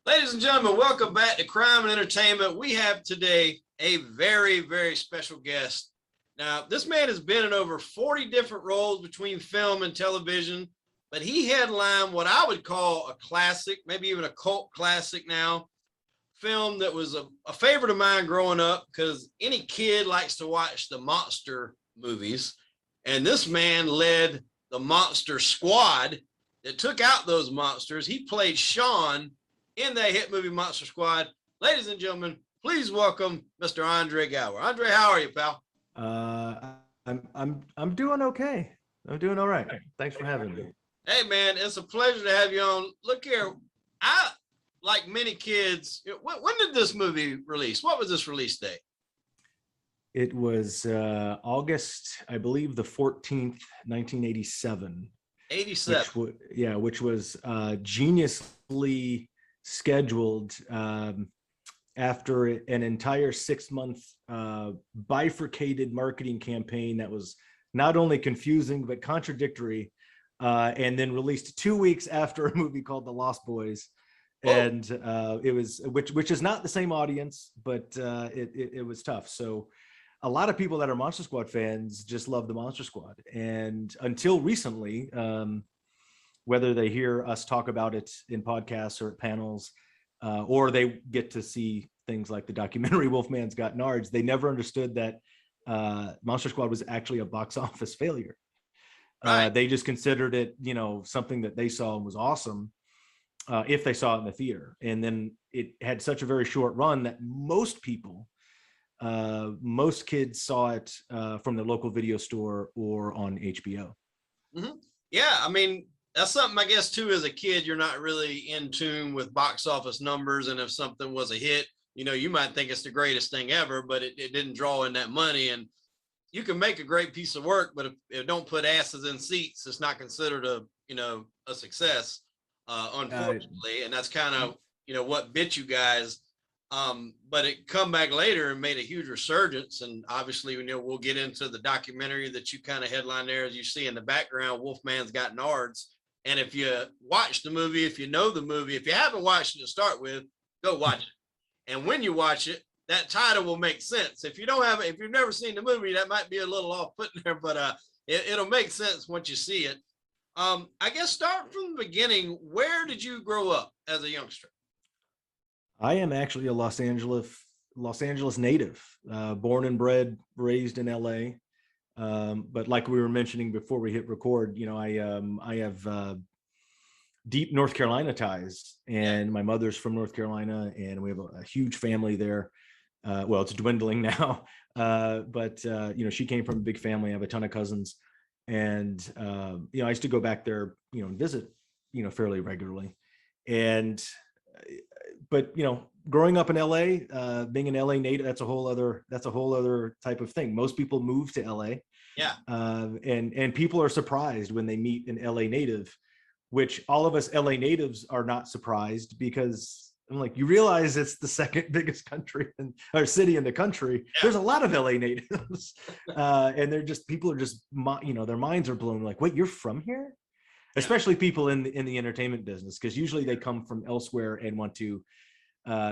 Ladies and gentlemen, welcome back to Crime and Entertainment. We have today a very, very special guest. Now, this man has been in over 40 different roles between film and television, but he headlined what I would call a classic, maybe even a cult classic now, film that was a favorite of mine growing up because any kid likes to watch the monster movies. And this man led the monster squad that took out those monsters. He played Sean in that hit movie Monster Squad. Ladies and gentlemen, please welcome Mr. Andre Gower. Andre, how are you, pal? I'm doing okay. I'm doing all right. Thanks for having me. Hey man, it's a pleasure to have you on. Look here, I like many kids. When did this movie release? What was this release date? It was August, I believe, the 14th, 1987. 87. Which was geniusly scheduled after an entire 6-month bifurcated marketing campaign that was not only confusing but contradictory, and then released 2 weeks after a movie called The Lost Boys. And it was which is not the same audience, but it was tough. So a lot of people that are Monster Squad fans just love the Monster Squad, and until recently, whether they hear us talk about it in podcasts or at panels, or they get to see things like the documentary Wolfman's Got Nards, they never understood that Monster Squad was actually a box office failure. Right. They just considered it, something that they saw and was awesome if they saw it in the theater. And then it had such a very short run that most kids saw it from the local video store or on HBO. Mm-hmm. Yeah, I mean, that's something, I guess, too, as a kid, you're not really in tune with box office numbers. And if something was a hit, you might think it's the greatest thing ever, but it didn't draw in that money. And you can make a great piece of work, but if it don't put asses in seats, it's not considered a success, unfortunately. And that's kind of, what bit you guys. But it come back later and made a huge resurgence. And obviously, we'll get into the documentary that you kind of headline there, as you see in the background, Wolfman's Got Nards. And if you watch the movie, if you know the movie, if you haven't watched it to start with, go watch it. And when you watch it, that title will make sense. If you don't have it, if you've never seen the movie, that might be a little off-putting there, but it'll make sense once you see it. I guess start from the beginning. Where did you grow up as a youngster? I am actually a Los Angeles native, born and bred, raised in LA. But like we were mentioning before we hit record, I have deep North Carolina ties, and my mother's from North Carolina, and we have a huge family there. Well, it's dwindling now, but she came from a big family. I have a ton of cousins, and I used to go back there, and visit, fairly regularly. And but growing up in LA, being an LA native, that's a whole other type of thing. Most people move to LA. Yeah. And people are surprised when they meet an LA native, which all of us LA natives are not surprised, because I'm like, you realize it's the second biggest country or city in the country. Yeah. There's a lot of LA natives, and people are just, their minds are blown. Like, wait, you're from here? Yeah. Especially people in the entertainment business, because usually they come from elsewhere and want to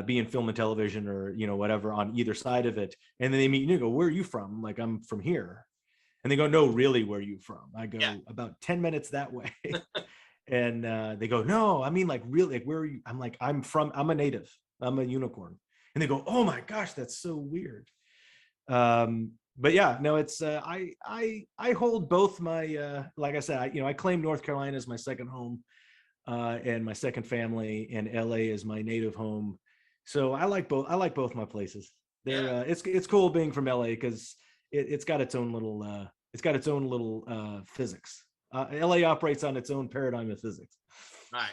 be in film and television, or whatever, on either side of it. And then they meet you and go, where are you from? I'm like, I'm from here. And they go, no, really, where are you from? I go, about 10 minutes that way. And they go, no, I mean, like, really, like, where are you? I'm like, I'm a native. I'm a unicorn. And they go, oh my gosh, that's so weird. But yeah, no, it's I hold both my like I said, I claim North Carolina as my second home, and my second family, and LA is my native home. So I like both my places. It's cool being from LA, because it's got its own little physics. LA operates on its own paradigm of physics. Right.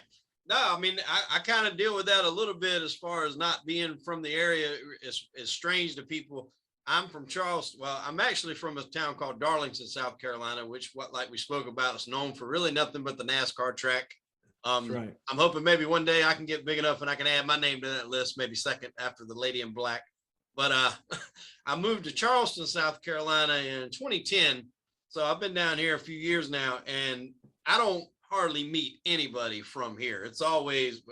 No, I mean, I kind of deal with that a little bit, as far as not being from the area is strange to people. I'm from Charleston. Well, I'm actually from a town called Darlington, South Carolina, which, like we spoke about, is known for really nothing but the NASCAR track. Right. I'm hoping maybe one day I can get big enough and I can add my name to that list, maybe second after the Lady in Black. But I moved to Charleston, South Carolina in 2010. So I've been down here a few years now, and I don't hardly meet anybody from here. It's always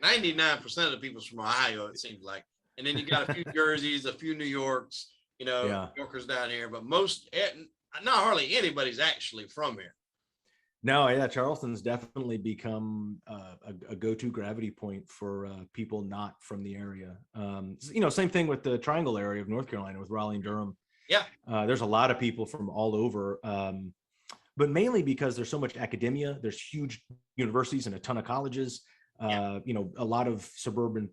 99% of the people's from Ohio, it seems like. And then you got a few Jerseys, a few New Yorks, Yeah. New Yorkers down here, but not hardly anybody's actually from here. No, yeah, Charleston's definitely become a go-to gravity point for people not from the area. Same thing with the Triangle area of North Carolina with Raleigh and Durham. Yeah. There's a lot of people from all over, but mainly because there's so much academia. There's huge universities and a ton of colleges. A lot of suburban,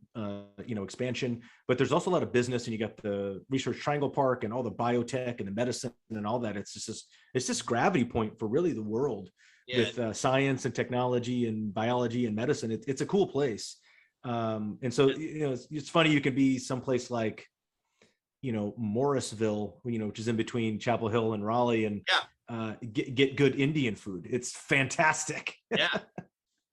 expansion, but there's also a lot of business, and you got the Research Triangle Park and all the biotech and the medicine and all that. It's this gravity point for really the world with science and technology and biology and medicine. It's a cool place. And so, it's funny, you could be someplace like, Morrisville, which is in between Chapel Hill and Raleigh, and get good Indian food. It's fantastic. Yeah.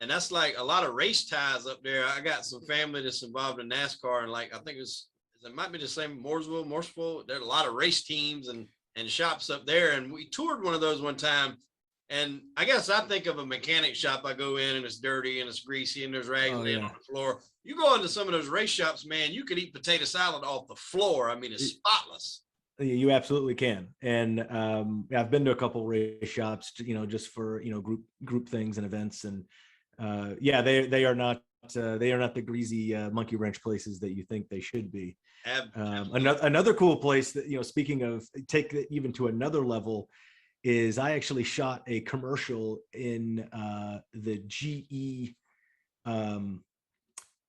And that's like a lot of race ties up there. I got some family that's involved in NASCAR, and like I think it might be the same Mooresville. There's a lot of race teams and shops up there. And we toured one of those one time. And I guess I think of a mechanic shop. I go in and it's dirty and it's greasy and there's rags on the floor. You go into some of those race shops, man, you could eat potato salad off the floor. I mean, it's spotless. You absolutely can. And I've been to a couple race shops, just for, group things and events. And they are not the greasy monkey wrench places that you think they should be. Another cool place that, speaking of, take it even to another level, is I actually shot a commercial in the GE,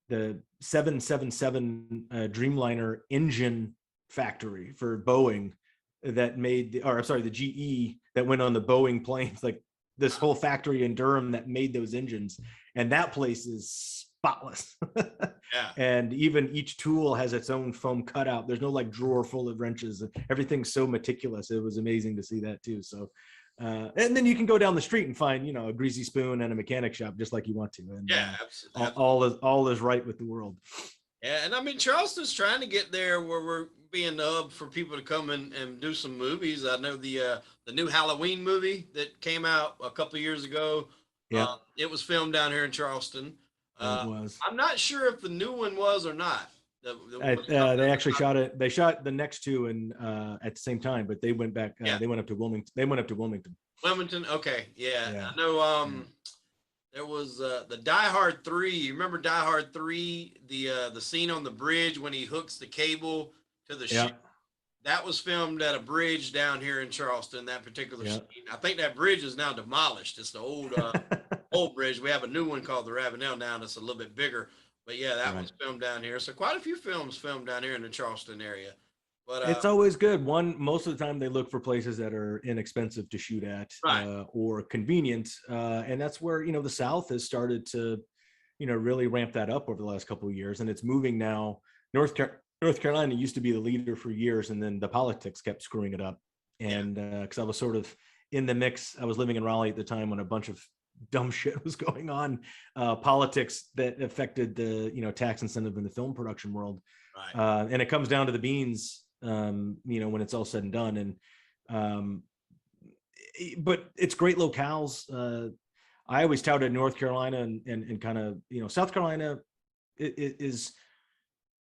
the 777 Dreamliner engine factory for Boeing that made the GE that went on the Boeing planes, like this whole factory in Durham that made those engines. And that place is spotless. And even each tool has its own foam cutout. There's no like drawer full of wrenches. Everything's so meticulous. It was amazing to see that too. So, and then you can go down the street and find, a greasy spoon and a mechanic shop just like you want to. And absolutely. All is right with the world. Yeah. And I mean, Charleston's trying to get there where we're being the hub for people to come and do some movies. I know the new Halloween movie that came out a couple of years ago. Yeah. It was filmed down here in Charleston. It was. I'm not sure if the new one was or not. They actually shot it. They shot the next two at the same time, but they went back. They went up to Wilmington. Wilmington. Okay. Yeah. I know. There was the Die Hard 3. You remember Die Hard 3? The scene on the bridge when he hooks the cable to the ship. That was filmed at a bridge down here in Charleston. That particular scene. I think that bridge is now demolished. It's the old old bridge. We have a new one called the Ravenel now that's a little bit bigger. But yeah, that was filmed down here. So quite a few films filmed down here in the Charleston area. But it's always good. Most of the time they look for places that are inexpensive to shoot at, or convenient. And that's where, the South has started to, really ramp that up over the last couple of years. And it's moving now. North Carolina used to be the leader for years, and then the politics kept screwing it up. And because I was sort of in the mix, I was living in Raleigh at the time when a bunch of dumb shit was going on, politics that affected the, tax incentive in the film production world. And it comes down to the beans, when it's all said and done. And but it's great locales. I always touted North Carolina and kind of, South Carolina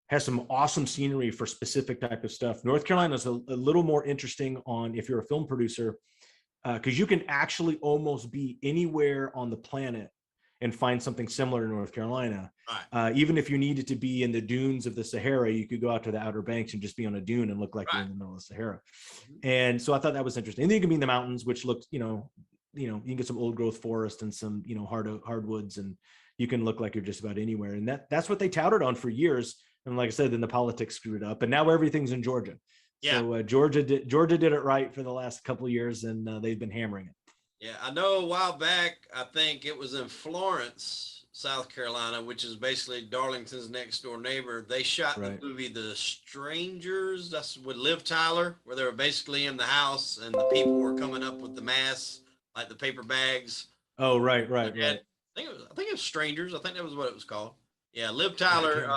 has some awesome scenery for specific type of stuff. North Carolina is a little more interesting on if you're a film producer, because you can actually almost be anywhere on the planet and find something similar to North Carolina. Even if you needed to be in the dunes of the Sahara, you could go out to the Outer Banks and just be on a dune and look like you're in the middle of the Sahara. And so I thought that was interesting. And then you can be in the mountains, which looked, you can get some old growth forest and some, hardwoods, and you can look like you're just about anywhere. And that's what they touted on for years. And like I said, then the politics screwed up, and now everything's in Georgia. So Georgia did it right for the last couple of years, and they've been hammering it. Yeah, I know a while back, I think it was in Florence, South Carolina, which is basically Darlington's next door neighbor. They shot the movie The Strangers. That's with Liv Tyler, where they were basically in the house and the people were coming up with the masks, like the paper bags. Oh, right. I think it was Strangers. I think that was what it was called. Yeah, Liv Tyler,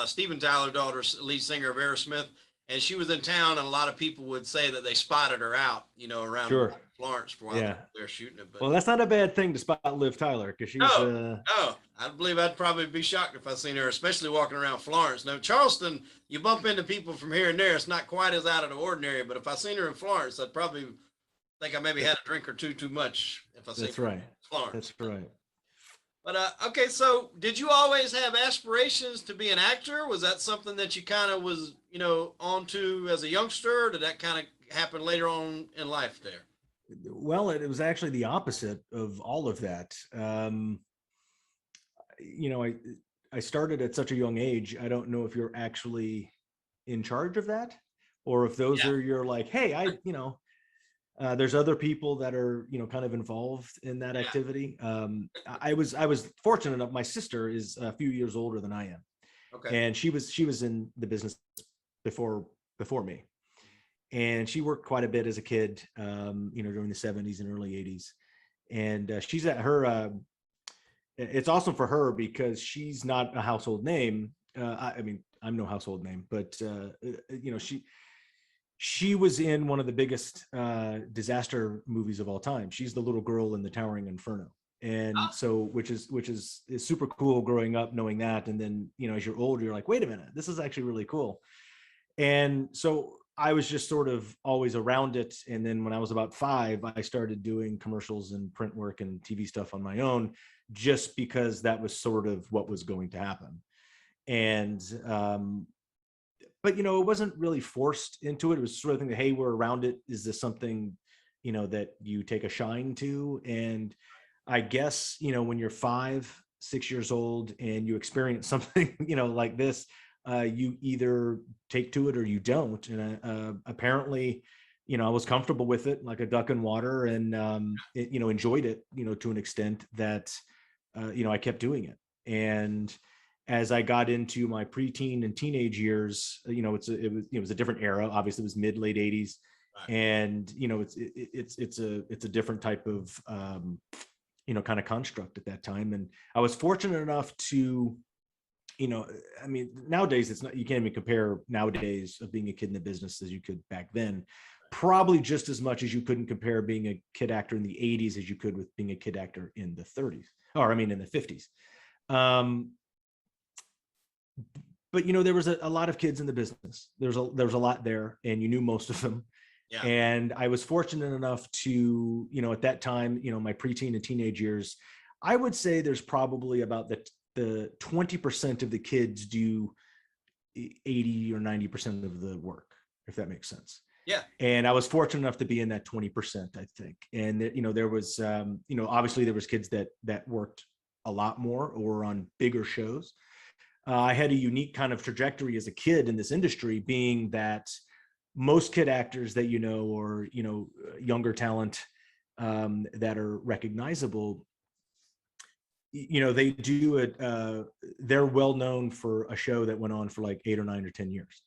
Steven Tyler, daughter, lead singer of Aerosmith, and she was in town, and a lot of people would say that they spotted her out, around Florence for a while Yeah. they're shooting it. But Well, that's not a bad thing to spot Liv Tyler because she's no, I believe I'd probably be shocked if I seen her, especially walking around Florence. Now, Charleston, you bump into people from here and there. It's not quite as out of the ordinary, but if I seen her in Florence, I'd probably think I maybe had a drink or two too much if I seen that's her in right. Florence. That's right. But okay, so did you always have aspirations to be an actor? Was that something that you kind of was, onto as a youngster? Or did that kind of happen later on in life there? Well, it was actually the opposite of all of that. You know, I started at such a young age. I don't know if you're actually in charge of that, or if those Yeah. are your like, hey, there's other people that are kind of involved in that activity. I was fortunate enough. My sister is a few years older than I am, Okay. and she was in the business before me, and she worked quite a bit as a kid, during the 70s and early 80s. And she's at her. It's awesome for her because she's not a household name. I mean, I'm no household name, but she was in one of the biggest disaster movies of all time. She's the little girl in the Towering Inferno. And so, which is super cool growing up knowing that. And then, as you're older, you're like, wait a minute, this is actually really cool. And so I was just sort of always around it. And then when I was about 5, I started doing commercials and print work and TV stuff on my own, just because that was sort of what was going to happen. And but it wasn't really forced into it. It was sort of thing that, hey, we're around it. Is this something that you take a shine to? And I guess when you're 5, 6 years old and you experience something like this, you either take to it or you don't. And apparently I was comfortable with it like a duck in water, and enjoyed it to an extent that I kept doing it. And as I got into my preteen and teenage years, it was a different era. Obviously, it was mid late 80s, Right. and it's a different type of kind of construct at that time. And I was fortunate enough to, I mean, nowadays it's not, you can't even compare nowadays of being a kid in the business as you could back then. Probably just as much as you couldn't compare being a kid actor in the 80s as you could with being a kid actor in the 30s, or I mean in the 50s. But there was a lot of kids in the business. There was a lot there, and you knew most of them. Yeah. And I was fortunate enough to, at that time, my preteen and teenage years, I would say there's probably about the 20% of the kids do 80 or 90% of the work, if that makes sense. Yeah. And I was fortunate enough to be in that 20%, I think. And there was, obviously there was kids that worked a lot more or on bigger shows. I had a unique kind of trajectory as a kid in this industry, being that most kid actors that or younger talent that are recognizable, they do it. They're well known for a show that went on for like 8 or 9 or 10 years.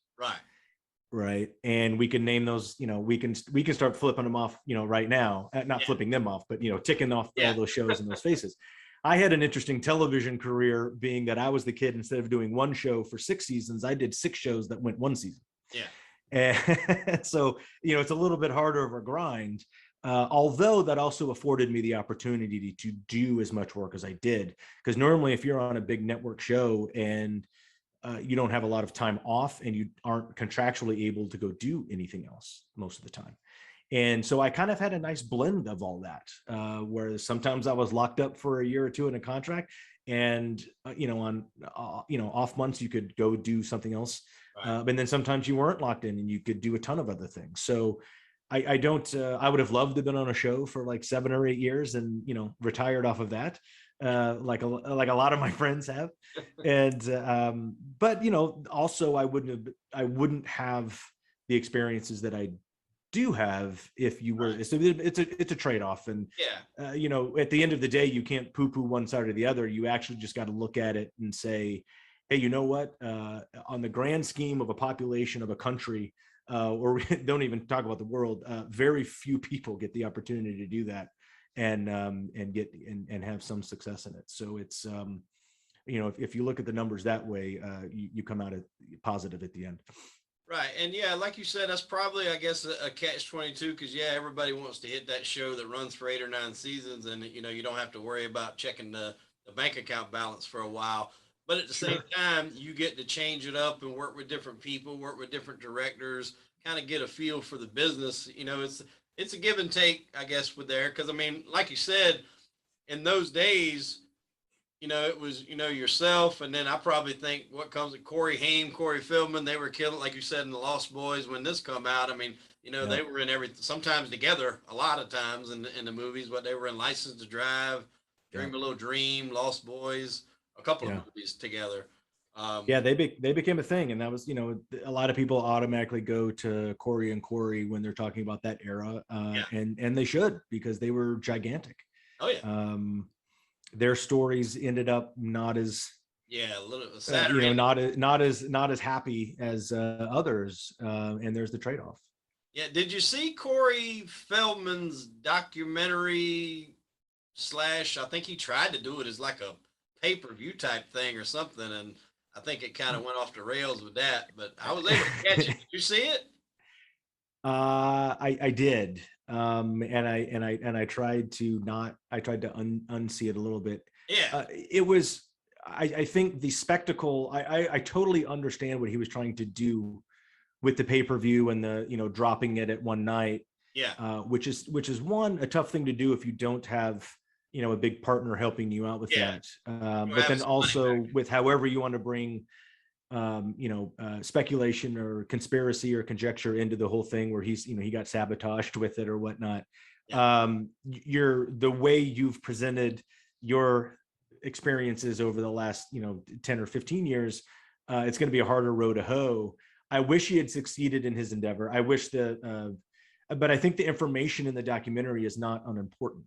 Right. And we can name those. We can start flipping them off. Right now, not flipping them off, but ticking off all those shows and those faces. I had an interesting television career, being that I was the kid, instead of doing one show for 6 seasons, I did 6 shows that went 1 season. Yeah. And so, it's a little bit harder of a grind. Although that also afforded me the opportunity to do as much work as I did. Because normally if you're on a big network show and you don't have a lot of time off and you aren't contractually able to go do anything else most of the time. And so I kind of had a nice blend of all that, where sometimes I was locked up for a year or 2 in a contract, and on off months you could go do something else, and then sometimes you weren't locked in and you could do a ton of other things. So I don't. I would have loved to have been on a show for like 7 or 8 years and retired off of that, like a lot of my friends have. And but also I wouldn't have the experiences that I do have if you were. So it's a trade-off. And at the end of the day, you can't poo-poo one side or the other. You actually just got to look at it and say, hey, you know what, on the grand scheme of a population of a country, or don't even talk about the world, very few people get the opportunity to do that and get and have some success in it. So it's if you look at the numbers that way, you come out positive at the end. Right. And yeah, like you said, that's probably, I guess, a catch 22 because, yeah, everybody wants to hit that show that runs for 8 or 9 seasons. And, you don't have to worry about checking the bank account balance for a while. But at the same Sure. time, you get to change it up and work with different people, work with different directors, kind of get a feel for the business. It's a give and take, I guess, with there. Because, I mean, like you said, in those days, it was, yourself. And then I probably think what comes with Corey Haim, Corey Feldman, they were killing, like you said, in the Lost Boys when this come out. I mean, Yeah. they were in everything, sometimes together, a lot of times in the movies, but they were in License to Drive, Yeah. Dream a Little Dream, Lost Boys, a couple of Yeah. movies together. Um, Yeah, they became a thing, and that was, a lot of people automatically go to Corey and Corey when they're talking about that era, yeah. and they should, because they were gigantic. Oh, yeah. Um, their stories ended up not as Yeah. A little sadder ending. not as happy as others, and there's the trade-off. Yeah. Did you see Corey Feldman's documentary slash? I think he tried to do it as like a pay per view type thing or something, and I think it kind of went off the rails with that. But I was able to catch it. Did you see it? I did, and I tried to not I tried to unsee it a little bit. Yeah. It was, I think the spectacle. I totally understand what he was trying to do with the pay-per-view and the, dropping it at one night, Yeah. which is one, a tough thing to do if you don't have, a big partner helping you out with Yeah. that. You But have then some money also back. with however you want to bring, speculation or conspiracy or conjecture into the whole thing, where he's, he got sabotaged with it or whatnot. Yeah. The way you've presented your experiences over the last, 10 or 15 years, it's going to be a harder row to hoe. I wish he had succeeded in his endeavor. I wish but I think the information in the documentary is not unimportant.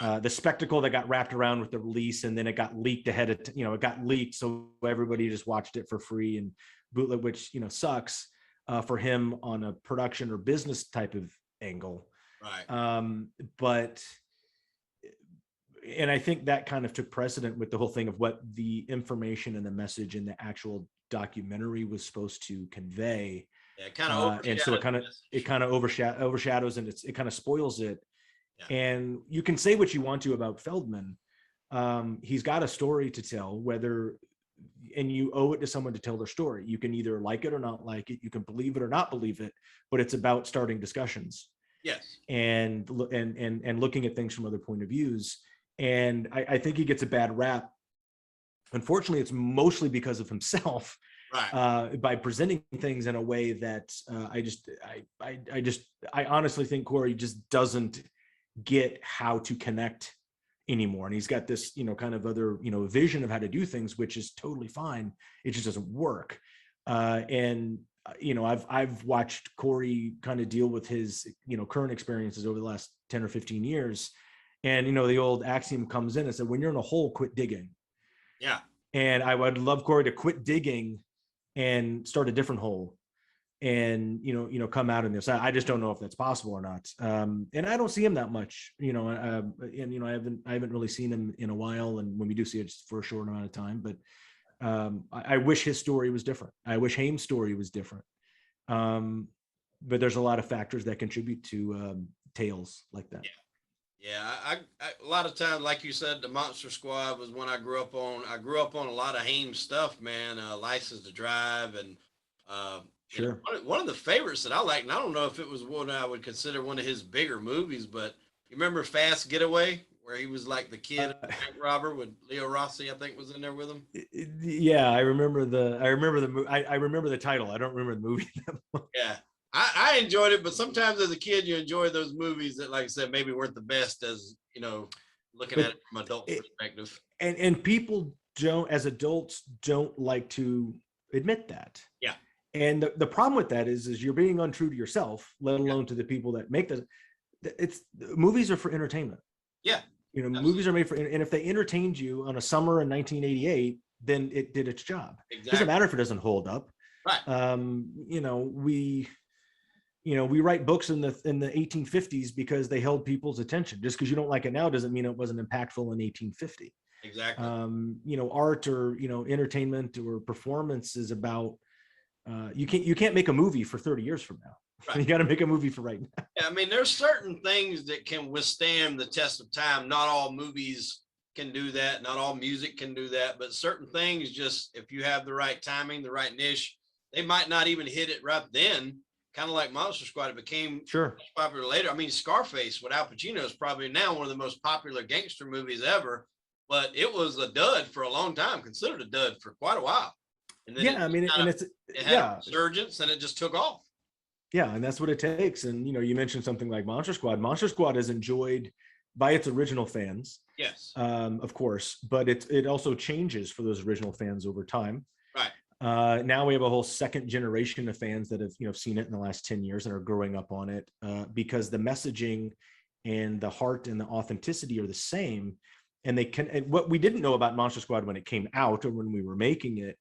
Right. The spectacle that got wrapped around with the release, and then it got leaked ahead of, it got leaked, so everybody just watched it for free and bootleg, which, sucks for him on a production or business type of angle. Right. But and I think that kind of took precedent with the whole thing of what the information and the message in the actual documentary was supposed to convey. Yeah. It kind of And so overshadowed it kind of overshadows, and it kind of spoils it. Yeah. And you can say what you want to about Feldman. He's got a story to tell, and you owe it to someone to tell their story. You can either like it or not like it. You can believe it or not believe it, but it's about starting discussions. Yes. And looking at things from other point of views. And I think he gets a bad rap. Unfortunately, it's mostly because of himself, right. by presenting things in a way that I honestly think Corey just doesn't get how to connect anymore. And he's got this, kind of other, vision of how to do things, which is totally fine. It just doesn't work. And I've watched Corey kind of deal with his, current experiences over the last 10 or 15 years. And, the old axiom comes in and said, when you're in a hole, quit digging. Yeah. And I would love Corey to quit digging and start a different hole, and, come out in this. I just don't know if that's possible or not. And I don't see him that much, and, I haven't really seen him in a while. And when we do see it, it's for a short amount of time, but I wish his story was different. I wish Haim's story was different. But there's a lot of factors that contribute to tales like that. Yeah. Yeah, a lot of times, like you said, the Monster Squad was one I grew up on. I grew up on a lot of Haim stuff, man. License to Drive, and Sure. one of the favorites that I like, and I don't know if it was one I would consider one of his bigger movies, but you remember Fast Getaway, where he was like the kid bank robber with Leo Rossi, I think, was in there with him. Yeah, I remember I remember the title. I don't remember the movie. Yeah. I enjoyed it, but sometimes as a kid, you enjoy those movies that, like I said, maybe weren't the best as, looking But at it from adult perspective. And people don't, as adults, don't like to admit that. Yeah. And the problem with that is you're being untrue to yourself, let Yeah. alone to the people that make this. Movies are for entertainment. Yeah. Movies Absolutely. are made for, and if they entertained you on a summer in 1988, then it did its job. Exactly. It doesn't matter if it doesn't hold up. Right. We write books in the 1850s because they held people's attention. Just because you don't like it now doesn't mean it wasn't impactful in 1850. Exactly. Art or, entertainment or performance is about, You can't make a movie for 30 years from now. Right. You got to make a movie for right now. Yeah, I mean, there's certain things that can withstand the test of time. Not all movies can do that. Not all music can do that. But certain things, just if you have the right timing, the right niche, they might not even hit it right then. Kind of like Monster Squad, it became popular later. I mean, Scarface with Al Pacino is probably now one of the most popular gangster movies ever. But it was a dud for a long time, considered a dud for quite a while. And then it had a resurgence and it just took off. Yeah, and that's what it takes. And you mentioned something like Monster Squad. Monster Squad is enjoyed by its original fans, yes, of course, but it also changes for those original fans over time. Right. Now we have a whole second generation of fans that have seen it in the last 10 years and are growing up on it, because the messaging and the heart and the authenticity are the same. And what we didn't know about Monster Squad when it came out or when we were making it,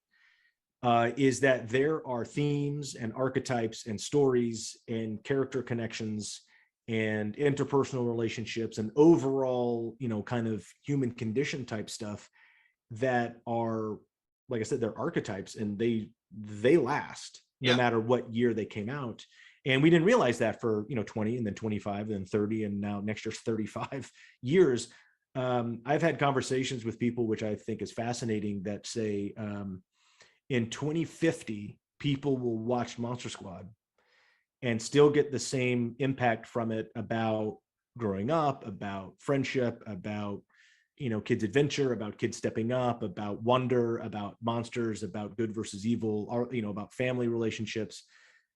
is that there are themes and archetypes and stories and character connections and interpersonal relationships and overall, kind of human condition type stuff that are, like I said, they're archetypes, and they last no matter what year they came out. And we didn't realize that for 20 and then 25 and then 30 and now next year's 35 years. I've had conversations with people, which I think is fascinating, that say, in 2050, people will watch Monster Squad and still get the same impact from it about growing up, about friendship, about, kids' adventure, about kids stepping up, about wonder, about monsters, about good versus evil, or, about family relationships,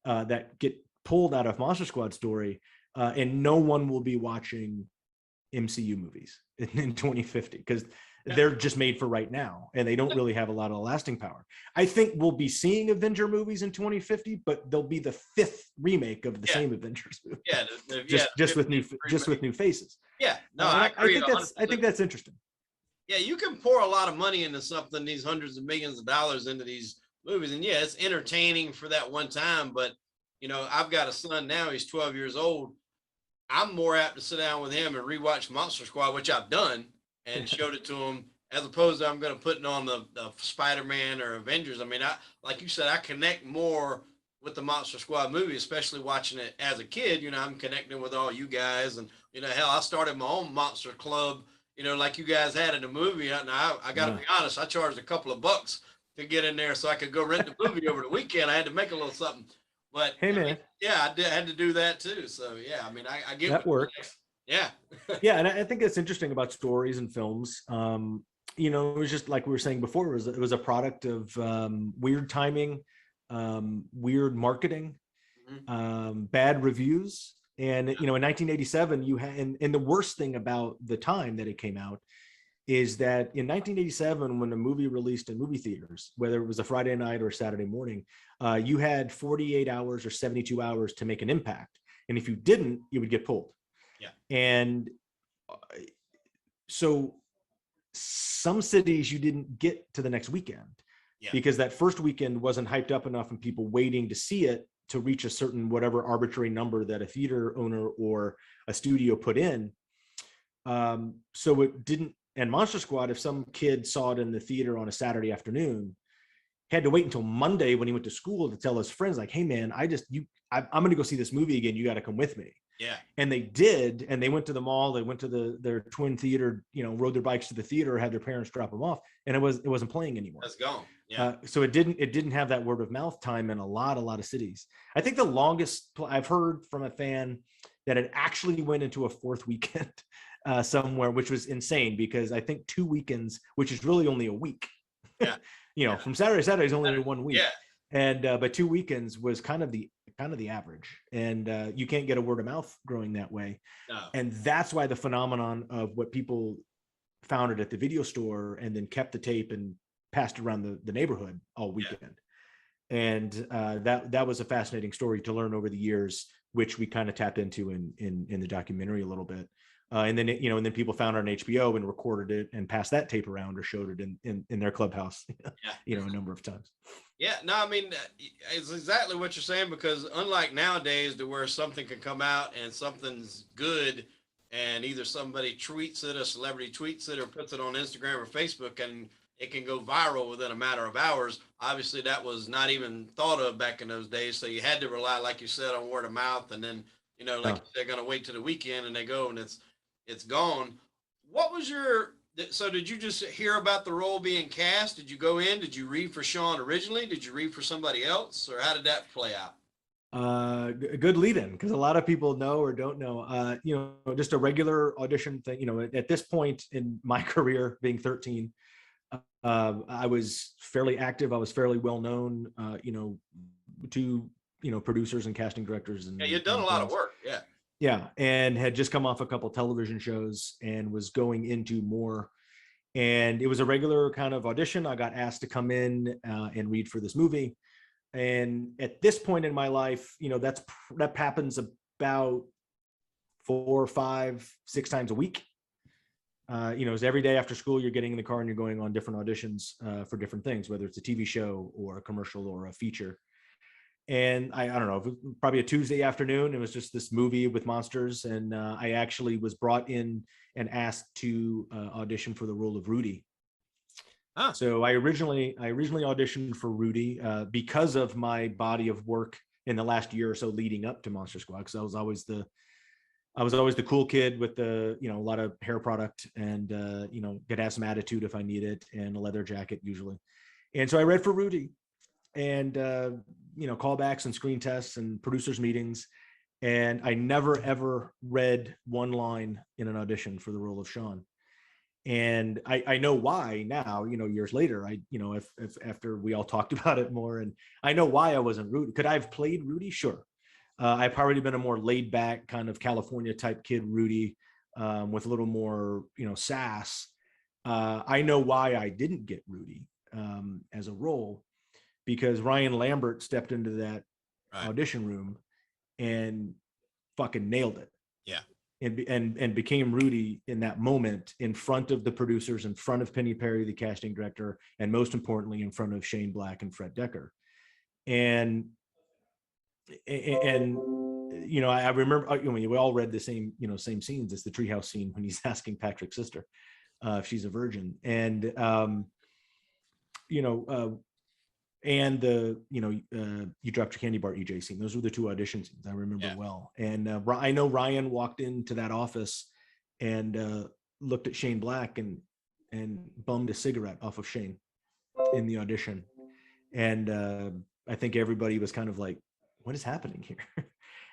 that get pulled out of Monster Squad story. And no one will be watching MCU movies in 2050 because they're just made for right now, and they don't really have a lot of lasting power. I think we'll be seeing Avenger movies in 2050, but they'll be the fifth remake of the same Avengers movie. Just with new faces. Yeah, no, I agree. I think that's interesting. Yeah, you can pour a lot of money into something, these hundreds of millions of dollars into these movies, and yeah, it's entertaining for that one time. But I've got a son now; he's 12 years old. I'm more apt to sit down with him and rewatch Monster Squad, which I've done, and showed it to him, as opposed to I'm going to put it on the Spider-Man or Avengers. I mean, like you said, I connect more with the Monster Squad movie, especially watching it as a kid. I'm connecting with all you guys, and hell, I started my own monster club, like you guys had in the movie. And I got to be honest, I charged a couple of bucks to get in there so I could go rent the movie over the weekend. I had to make a little something. But hey, man, I had to do that too. So yeah, I mean, I get that works. Yeah. Yeah, and I think it's interesting about stories and films. It was just like we were saying before, it was a product of weird timing, weird marketing, bad reviews. And in 1987, you had, and the worst thing about the time that it came out is that in 1987, when the movie released in movie theaters, whether it was a Friday night or Saturday morning, you had 48 hours or 72 hours to make an impact. And if you didn't, you would get pulled. Yeah. And so some cities you didn't get to the next weekend because that first weekend wasn't hyped up enough and people waiting to see it to reach a certain whatever arbitrary number that a theater owner or a studio put in. So it didn't. And Monster Squad, if some kid saw it in the theater on a Saturday afternoon, had to wait until Monday when he went to school to tell his friends, like, hey man, I'm going to go see this movie again. You got to come with me. Yeah. And they did. And they went to the mall. They went to their twin theater, rode their bikes to the theater, had their parents drop them off, and it wasn't playing anymore. That's gone. Yeah. So it didn't have that word of mouth time in a lot of cities. I think the longest I've heard from a fan that it actually went into a fourth weekend somewhere, which was insane because I think 2 weekends, which is really only a week. Yeah. From Saturday to Saturday is only 1 week. Yeah. And but 2 weekends was kind of the average, and you can't get a word of mouth growing that way. No. And that's why the phenomenon of what people found it at the video store and then kept the tape and passed around the neighborhood all weekend. Yeah. And that was a fascinating story to learn over the years, which we kind of tapped into in the documentary a little bit. And then and then people found it on HBO and recorded it and passed that tape around or showed it in their clubhouse, a number of times. Yeah, no, I mean, it's exactly what you're saying, because unlike nowadays to where something can come out and something's good and either somebody tweets it, a celebrity tweets it or puts it on Instagram or Facebook, and it can go viral within a matter of hours. Obviously, that was not even thought of back in those days. So you had to rely, like you said, on word of mouth, and then like Yeah. they're going to wait to the weekend and they go and it's gone. What was your so did you just hear about the role being cast? Did you go in? Did you read for Sean originally? Did you read for somebody else, or how did that play out? Good lead in, because a lot of people know or don't know. Just a regular audition thing. At this point in my career, being 13, I was fairly active. I was fairly well known, to producers and casting directors Yeah, and you've done a lot of things. work. Yeah. Yeah, and had just come off a couple television shows and was going into more. And it was a regular kind of audition. I got asked to come in and read for this movie. And at this point in my life, that happens about 4, 5, 6 times a week. Is every day after school, you're getting in the car and you're going on different auditions for different things, whether it's a TV show or a commercial or a feature. And I don't know, probably a Tuesday afternoon, it was just this movie with monsters. And I actually was brought in and asked to audition for the role of Rudy. Huh. So I originally auditioned for Rudy because of my body of work in the last year or so leading up to Monster Squad, because I was always the cool kid with the a lot of hair product and could have some attitude if I need it, and a leather jacket usually. And so I read for Rudy, and callbacks and screen tests and producers meetings, and I never ever read one line in an audition for the role of Sean. And I know why now, years later. If after we all talked about it more, and I know why I wasn't Rudy. Could I have played Rudy? Sure. I've probably been a more laid back kind of California type kid, Rudy, with a little more, sass. I know why I didn't get Rudy as a role, because Ryan Lambert stepped into that Right. audition room and fucking nailed it. Yeah. And became Rudy in that moment, in front of the producers, in front of Penny Perry, the casting director, and most importantly, in front of Shane Black and Fred Decker. And I remember, we all read the same scenes. It's the treehouse scene when he's asking Patrick's sister if she's a virgin. And and the you dropped your candy bar EJ scene. Those were the two audition scenes I remember well. And I know Ryan walked into that office and looked at Shane Black and bummed a cigarette off of Shane in the audition. And I think everybody was kind of like, what is happening here?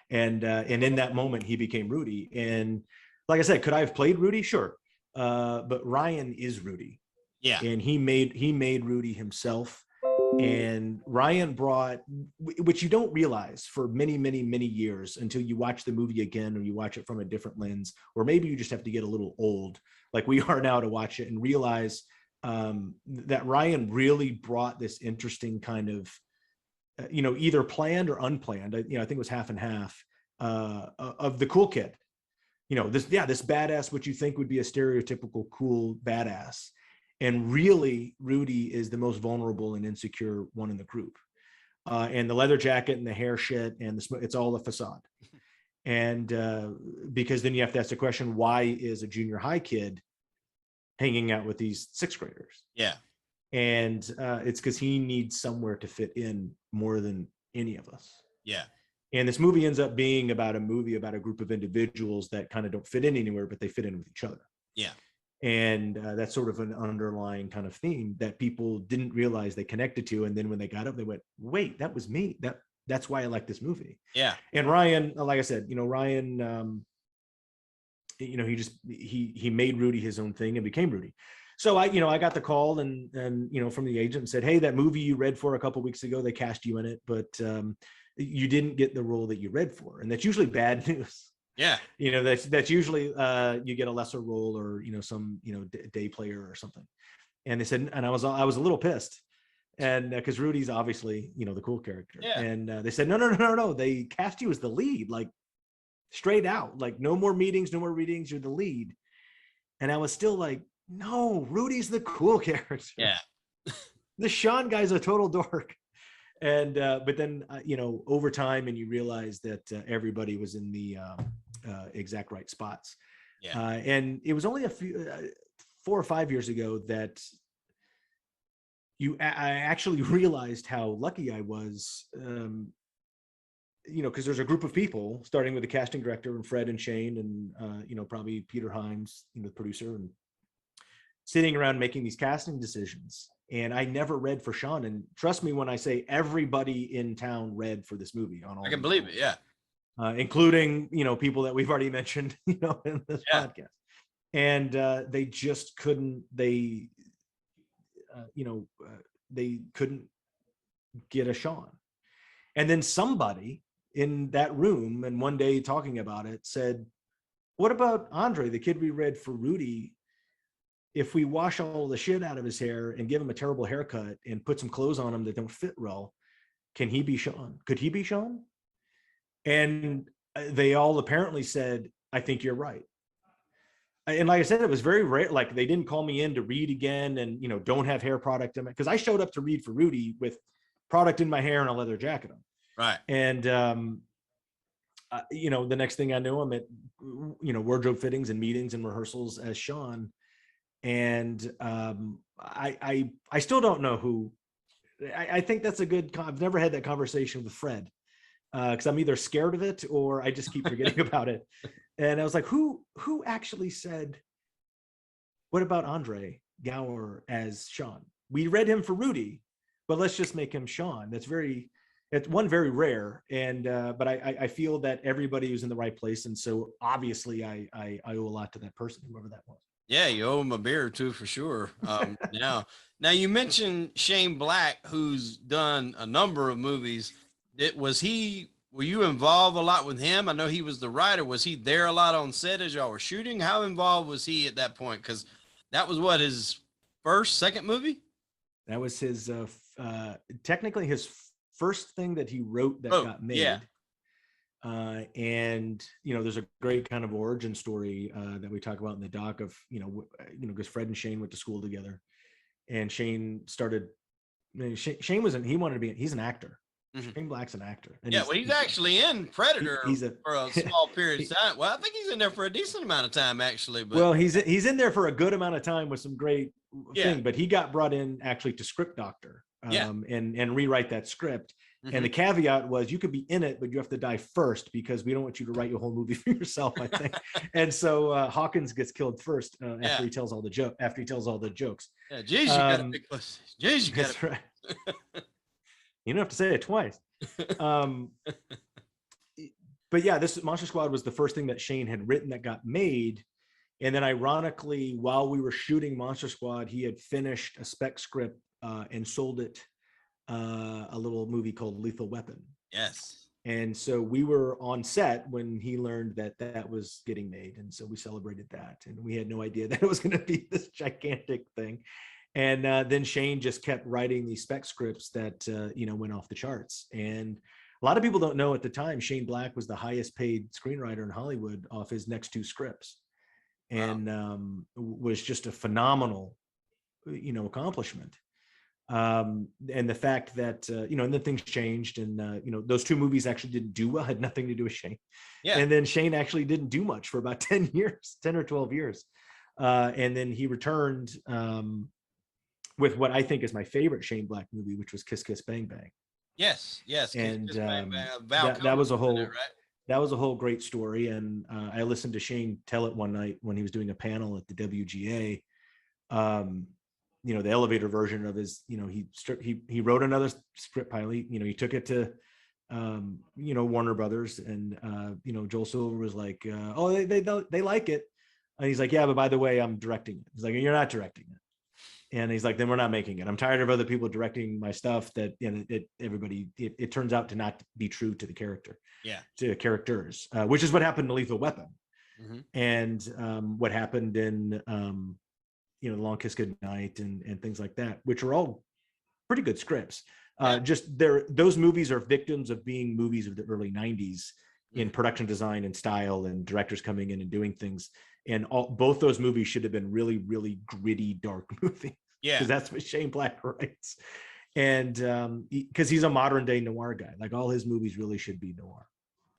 And in that moment he became Rudy. And like I said, could I have played Rudy? Sure. But Ryan is Rudy. Yeah. And he made Rudy himself. And Ryan brought, which you don't realize for many, many, many years until you watch the movie again, or you watch it from a different lens, or maybe you just have to get a little old like we are now to watch it and realize that Ryan really brought this interesting kind of, either planned or unplanned. I think it was half and half of the cool kid. This badass, what you think would be a stereotypical cool badass. And really, Rudy is the most vulnerable and insecure one in the group. And the leather jacket and the hair shit and it's all a facade. And because then you have to ask the question, why is a junior high kid hanging out with these sixth graders? Yeah. And it's because he needs somewhere to fit in more than any of us. Yeah. And this movie ends up being about a group of individuals that kind of don't fit in anywhere, but they fit in with each other. Yeah. And that's sort of an underlying kind of theme that people didn't realize they connected to. And then when they got up, they went, wait, that was me. That's why I like this movie. Yeah. And Ryan, like I said, Ryan, he made Rudy his own thing and became Rudy. So I got the call and from the agent and said, hey, that movie you read for a couple of weeks ago, they cast you in it, but you didn't get the role that you read for. And that's usually bad news. Yeah. That's usually you get a lesser role or, some, day player or something. And they said, and I was a little pissed. And because Rudy's obviously, the cool character. Yeah. And they said, no. They cast you as the lead, like straight out, like no more meetings, no more readings. You're the lead. And I was still like, no, Rudy's the cool character. Yeah. The Sean guy's a total dork. And but then over time, and you realize that everybody was in the exact right spots. Yeah. And it was only a few 4 or 5 years ago that I actually realized how lucky I was, because there's a group of people, starting with the casting director and Fred and Shane and, probably Peter Hyams, the producer, and sitting around making these casting decisions. And I never read for Sean. And trust me when I say everybody in town read for this movie on all. I can believe it. Yeah. Including, people that we've already mentioned, in this podcast. And they just couldn't, they couldn't get a Sean. And then somebody in that room, and one day talking about it, said, what about Andre, the kid we read for Rudy? If we wash all the shit out of his hair and give him a terrible haircut and put some clothes on him that don't fit well, can he be Sean? Could he be Sean? And they all apparently said, I think you're right. And like I said, it was very rare. Like, they didn't call me in to read again and, don't have hair product in it. Because I showed up to read for Rudy with product in my hair and a leather jacket on. Right. And, the next thing I knew, I'm at, wardrobe fittings and meetings and rehearsals as Sean. And I still don't know who. I think that's a good, I've never had that conversation with Fred. Because I'm either scared of it or I just keep forgetting about it. And I was like, who actually said, what about Andre Gower as Sean? We read him for Rudy, but let's just make him Sean. It's very rare. And but I feel that everybody was in the right place. And so obviously I owe a lot to that person, whoever that was. Yeah, you owe him a beer or two for sure. Now you mentioned Shane Black, who's done a number of movies. Were you involved a lot with him? I know he was the writer. Was he there a lot on set as y'all were shooting? How involved was he at that point? Because that was his second movie? That was his, technically his first thing that he wrote that got made. Yeah. And, there's a great kind of origin story that we talk about in the doc of, because Fred and Shane went to school together. And Shane started, Shane he's an actor. Mm-hmm. Shane Black's an actor. And he's actually in Predator for a small period of time. Well, I think he's in there for a decent amount of time, actually. But well, he's in there for a good amount of time with some great thing. But he got brought in actually to script doctor and rewrite that script. Mm-hmm. And the caveat was you could be in it, but you have to die first because we don't want you to write your whole movie for yourself, I think. And so Hawkins gets killed first after he tells all the jokes. Yeah, geez, you got a big pussy. Geez, you got that's right. You don't have to say it twice. But yeah, this Monster Squad was the first thing that Shane had written that got made. And then ironically, while we were shooting Monster Squad, he had finished a spec script and sold it, a little movie called Lethal Weapon. Yes. And so we were on set when he learned that was getting made. And so we celebrated that. And we had no idea that it was going to be this gigantic thing. And then Shane just kept writing these spec scripts that, went off the charts. And a lot of people don't know at the time, Shane Black was the highest paid screenwriter in Hollywood off his next two scripts. And was just a phenomenal, accomplishment. And the fact that, and then things changed and, those two movies actually didn't do well, had nothing to do with Shane. Yeah. And then Shane actually didn't do much for about 10 or 12 years. And then he returned, with what I think is my favorite Shane Black movie, which was Kiss Kiss Bang Bang. Yes. And that was a whole great story. And I listened to Shane tell it one night when he was doing a panel at the WGA. The elevator version of his, he wrote another script pilot. He took it to Warner Brothers, and Joel Silver was like, oh, they like it. And he's like, yeah, but by the way, I'm directing it. He's like, you're not directing it. And he's like, then we're not making it. I'm tired of other people directing my stuff that it turns out to not be true to the character, to the characters, which is what happened to Lethal Weapon. Mm-hmm. And what happened in, Long Kiss Goodnight and things like that, which are all pretty good scripts. Those movies are victims of being movies of the early 90s in production design and style, and directors coming in and doing things. And both those movies should have been really, really gritty, dark movies. Yeah, because that's what Shane Black writes. And because he's a modern day noir guy, like all his movies really should be noir.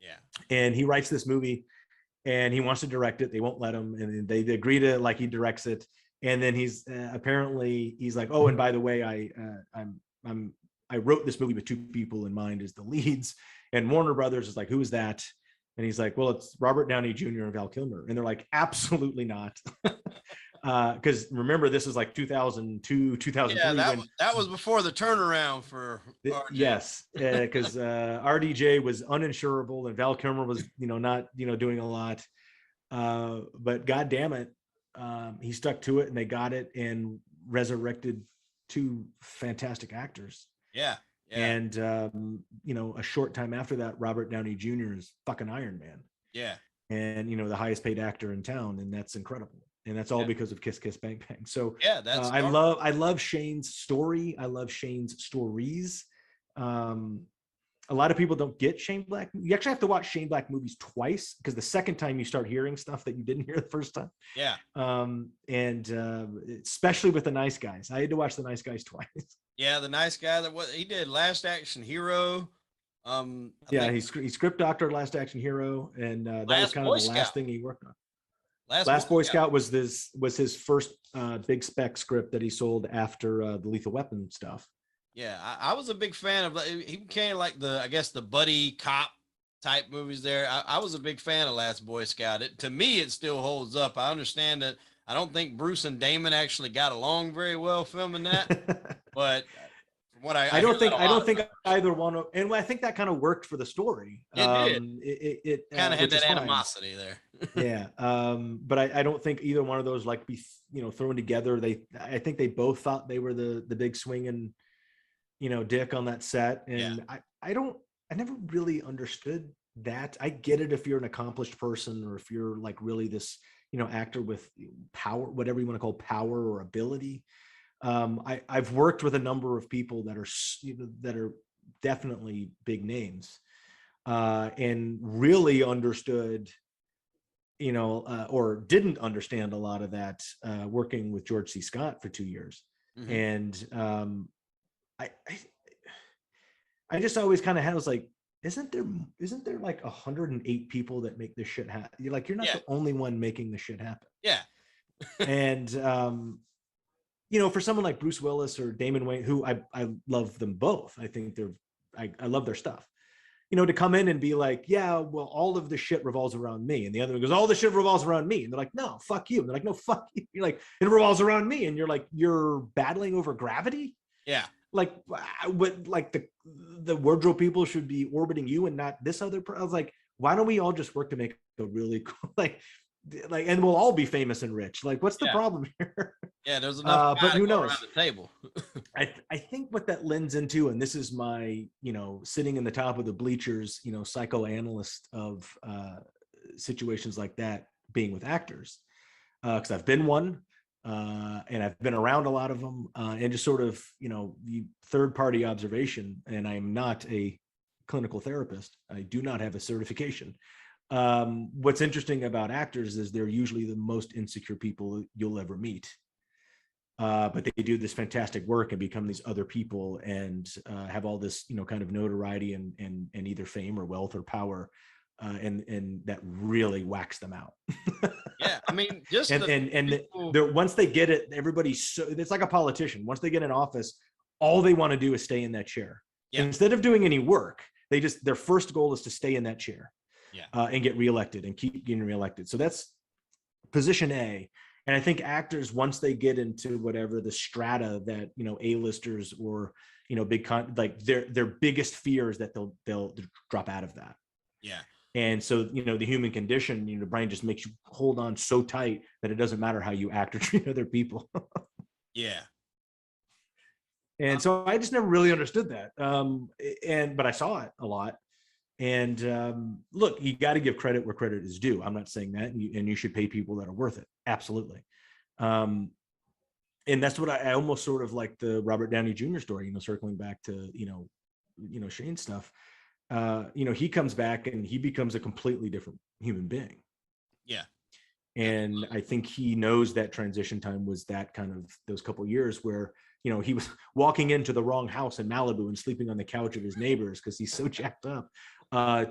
Yeah. And he writes this movie and he wants to direct it. They won't let him. And they agree to, like, he directs it. And then he's apparently he's like, oh, and by the way, I wrote this movie with two people in mind as the leads. And Warner Brothers is like, who is that? And he's like, well, it's Robert Downey Jr. and Val Kilmer. And they're like, absolutely not. Because remember, this is like 2002, 2003. Yeah, that was before the turnaround for RJ. Yes, because RDJ was uninsurable and Val Kilmer was, not, doing a lot. But God damn it, he stuck to it and they got it and resurrected two fantastic actors. Yeah. And a short time after that, Robert Downey Jr. is fucking Iron Man. Yeah. And the highest paid actor in town, and that's incredible. And that's all because of Kiss Kiss Bang Bang. So yeah, that's I love Shane's story. I love Shane's stories. A lot of people don't get Shane Black. You actually have to watch Shane Black movies twice, because the second time you start hearing stuff that you didn't hear the first time. Yeah. And especially with The Nice Guys. I had to watch The Nice Guys twice. Yeah, The Nice Guy, he did Last Action Hero. He script doctored Last Action Hero, and that was kind of the last thing he worked on. Last Boy Scout was his first big spec script that he sold after the Lethal Weapon stuff. Yeah, I was a big fan of. He became like the buddy cop type movies there. I was a big fan of Last Boy Scout. To me, it still holds up. I understand that. I don't think Bruce and Damon actually got along very well filming that, but from what I don't think either one of, and I think that kind of worked for the story. It kind of had that animosity there. Yeah, but I don't think either one of those be thrown together. I think they both thought they were the big swinging dick on that set, and I never really understood that. I get it if you're an accomplished person, or if you're really this actor with power, whatever you want to call power or ability. I've worked with a number of people that are definitely big names, and really understood or didn't understand a lot of that working with George C. Scott for 2 years. Mm-hmm. And I just always kind of was like, isn't there like 108 people that make this shit happen? You're not the only one making this shit happen. Yeah. And for someone like Bruce Willis or Damon Wayans, who I love them both. I think I love their stuff. To come in and be like, yeah, well, all of the shit revolves around me. And the other one goes, all the shit revolves around me. And they're like, no, fuck you. And they're like, no, fuck you. You're like, it revolves around me. And you're like, you're battling over gravity? Yeah. The wardrobe people should be orbiting you and not this other I was like, why don't we all just work to make a really cool, and we'll all be famous and rich. What's the problem here? Yeah, there's enough but who knows? Around the table. I think what that lends into, and this is my, sitting in the top of the bleachers, psychoanalyst of situations like that, being with actors, because I've been one. And I've been around a lot of them, and just sort of, the third-party observation, and I'm not a clinical therapist. I do not have a certification. What's interesting about actors is they're usually the most insecure people you'll ever meet. But they do this fantastic work and become these other people, and have all this, kind of notoriety and either fame or wealth or power. And that really whacks them out. Yeah, I mean, just once they get it, everybody's it's like a politician. Once they get in office, all they want to do is stay in that chair. Yeah. Instead of doing any work, their first goal is to stay in that chair. Yeah. And get reelected and keep getting reelected. So that's position A. And I think actors, once they get into whatever the strata that A-listers or big their biggest fear is that they'll drop out of that. Yeah. And so, the human condition, Brian, just makes you hold on so tight that it doesn't matter how you act or treat other people. Yeah. And so I just never really understood that. But I saw it a lot. And look, you got to give credit where credit is due. I'm not saying that. And you should pay people that are worth it. Absolutely. And that's what I almost sort of like the Robert Downey Jr. story, circling back to, Shane's stuff. He comes back and he becomes a completely different human being. Yeah. And I think he knows that transition time was that kind of those couple of years where, he was walking into the wrong house in Malibu and sleeping on the couch of his neighbors because he's so jacked up,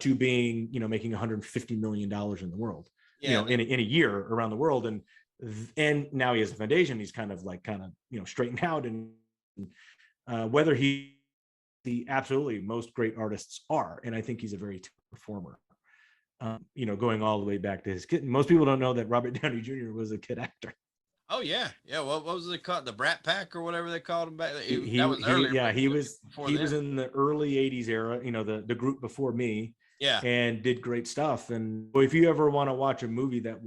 to being, making $150 million in the world, in a year around the world. And And now he has a foundation. He's kind of straightened out, and whether he the absolutely most great artists are, and I think he's a very performer. Going all the way back to his kid. Most people don't know that Robert Downey Jr. was a kid actor. Oh yeah, yeah. What was it called? The Brat Pack or whatever they called him back. That was earlier. Yeah, he was in the early '80s era. The group before me. Yeah, and did great stuff. And if you ever want to watch a movie that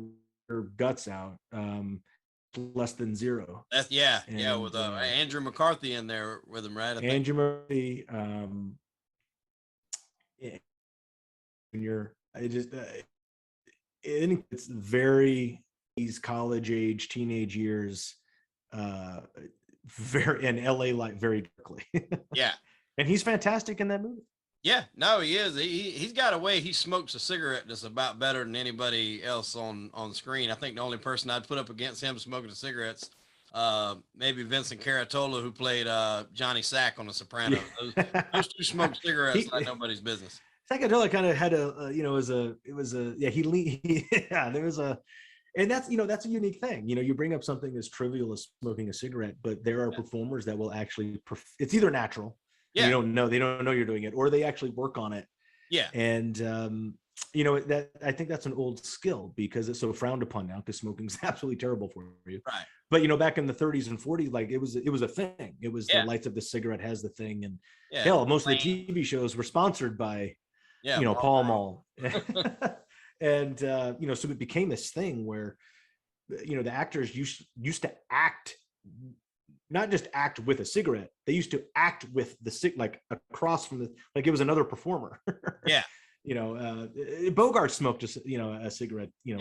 your guts out, Less Than Zero. With Andrew McCarthy in there with him, right? Andrew McCarthy. It's very these college age teenage years, very in LA like very darkly. Yeah, and he's fantastic in that movie. Yeah, no, he is. He's got a way. He smokes a cigarette that's about better than anybody else on screen. I think the only person I'd put up against him smoking the cigarettes, maybe Vincent Caratola, who played Johnny Sack on The Sopranos. Those two smoked cigarettes like nobody's business. Caratola kind of had and that's a unique thing. You bring up something as trivial as smoking a cigarette, but there are performers that will actually, it's either natural. Yeah. They don't know you're doing it, or they actually work on it. Yeah. And that I think that's an old skill because it's so frowned upon now because smoking is absolutely terrible for you. Right. But back in the 30s and 40s, like it was a thing. It was the Lights of the Cigarette has the thing, and hell, most of the TV shows were sponsored by Pall Mall. And so it became this thing where the actors used to act, not just act with a cigarette. They used to act with the like across from it was another performer. Yeah. Bogart smoked a cigarette. You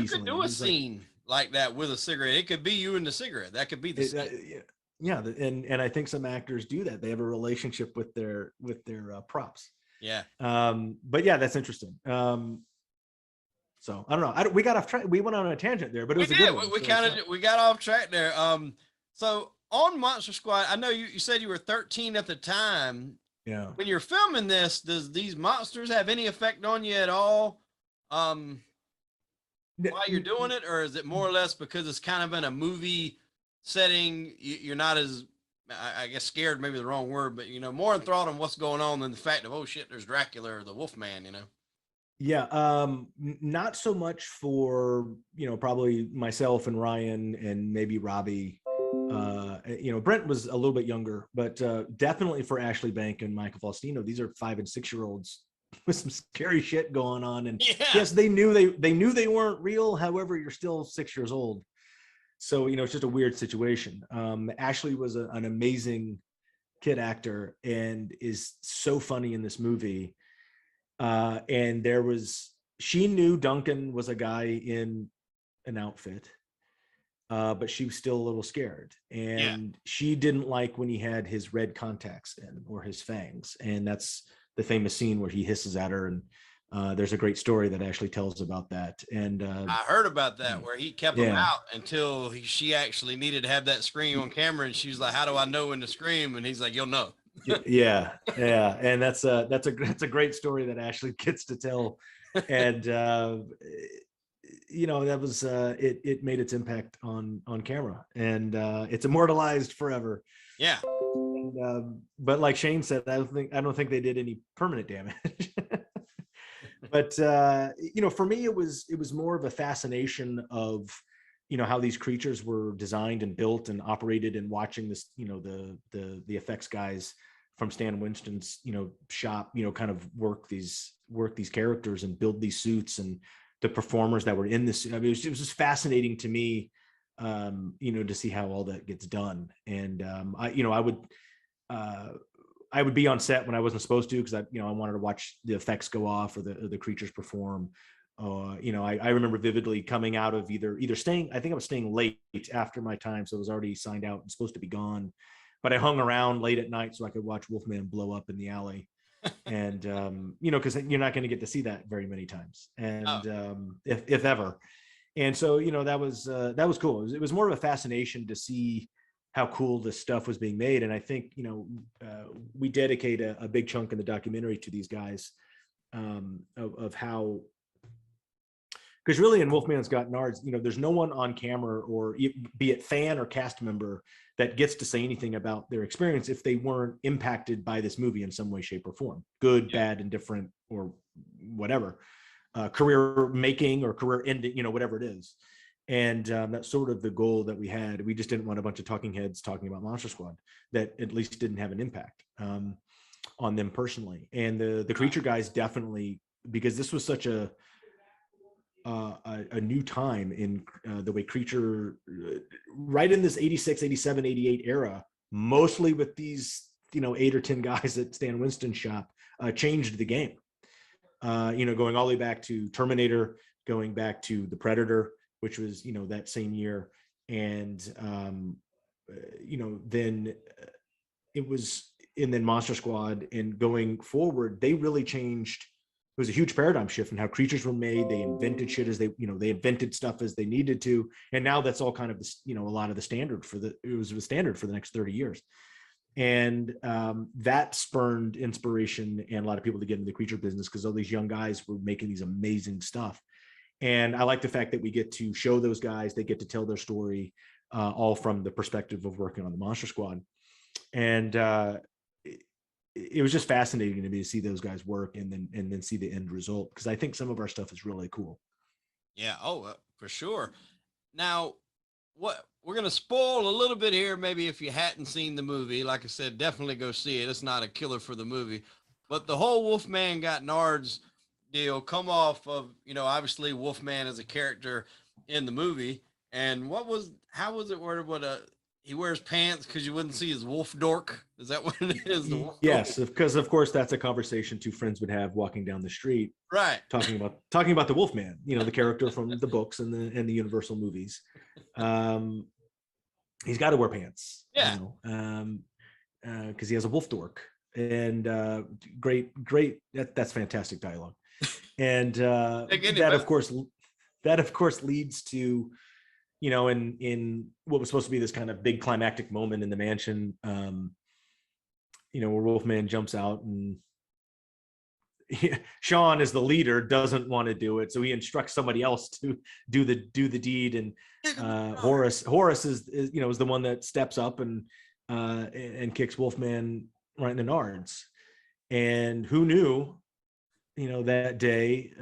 could do a scene like that with a cigarette. It could be you and the cigarette. That could be the scene. And I think some actors do that. They have a relationship with their props. Yeah. But yeah, that's interesting. So I don't know. We got off track. We went on a tangent there, but it was a good one. We got off track there. So on Monster Squad, I know you said you were 13 at the time. Yeah. When you're filming this, does these monsters have any effect on you at all? While you're doing it, or is it more or less because it's kind of in a movie setting, you're not as, I guess, scared, maybe the wrong word, but more enthralled in what's going on than the fact of, oh shit, there's Dracula or the Wolfman, Yeah, not so much for probably myself and Ryan and maybe Robbie. Brent was a little bit younger, but definitely for Ashley Bank and Michael Faustino. These are 5 and 6 year olds with some scary shit going on. And yes, they knew they weren't real. However, you're still 6 years old, so it's just a weird situation. Ashley was an amazing kid actor and is so funny in this movie. And she knew Duncan was a guy in an outfit, but she was still a little scared, and she didn't like when he had his red contacts in or his fangs. And that's the famous scene where he hisses at her. And there's a great story that Ashley tells about that. And I heard about that, where he kept them out until she actually needed to have that scream on camera. And she was like, how do I know when to scream? And he's like, you'll know. Yeah. And that's a great story that Ashley gets to tell. And that was it made its impact on camera, and it's immortalized forever. Yeah. And, but like Shane said, I don't think they did any permanent damage. But for me, it was more of a fascination of how these creatures were designed and built and operated, and watching this the effects guys from Stan Winston's shop kind of work these characters and build these suits, and the performers that were in this. I mean, it was just fascinating to me, to see how all that gets done. And I would be on set when I wasn't supposed to, because I wanted to watch the effects go off or the creatures perform. I remember vividly coming out of either staying. I think I was staying late after my time, so I was already signed out and supposed to be gone. But I hung around late at night so I could watch Wolfman blow up in the alley. And because you're not going to get to see that very many times, and if ever. And so that was cool. It was more of a fascination to see how cool this stuff was being made. And I think we dedicate a big chunk in the documentary to these guys, of how because really in Wolfman's Got Nards, there's no one on camera or be it fan or cast member that gets to say anything about their experience if they weren't impacted by this movie in some way, shape, or form, good, bad, indifferent, or whatever, career making or career ending, whatever it is. And that's sort of the goal that we had. We just didn't want a bunch of talking heads talking about Monster Squad that at least didn't have an impact on them personally. And the creature guys definitely, because this was such a new time in the way creature, right in this 86, 87, 88 era, mostly with these 8 or 10 guys at Stan Winston's shop, changed the game. Going all the way back to Terminator, going back to The Predator, which was that same year, and then it was, and then Monster Squad, and going forward, they really changed. It was a huge paradigm shift in how creatures were made. They invented shit as they invented stuff as they needed to. And now that's all kind of, a lot of the standard it was the standard for the next 30 years. And that spurned inspiration and a lot of people to get into the creature business, because all these young guys were making these amazing stuff. And I like the fact that we get to show those guys, they get to tell their story, all from the perspective of working on the Monster Squad. And it was just fascinating to me to see those guys work and then see the end result, because I think some of our stuff is really cool. Yeah. Oh, for sure. Now, what we're going to spoil a little bit here, maybe if you hadn't seen the movie. Like I said, definitely go see it. It's not a killer for the movie, but the whole Wolfman Got Nards deal come off of, obviously Wolfman is a character in the movie. And how was it worded? He wears pants because you wouldn't see his wolf dork. Is that what it is? Yes, because of course that's a conversation two friends would have walking down the street, right? Talking about the Wolfman, the character from the books and the Universal movies. He's got to wear pants, because he has a wolf dork. And great, that's fantastic dialogue. And that of course leads to, in what was supposed to be this kind of big climactic moment in the mansion, where Wolfman jumps out, and Sean, as the leader, doesn't want to do it, so he instructs somebody else to do the deed. And Horace is the one that steps up and kicks Wolfman right in the nards. And who knew, that day,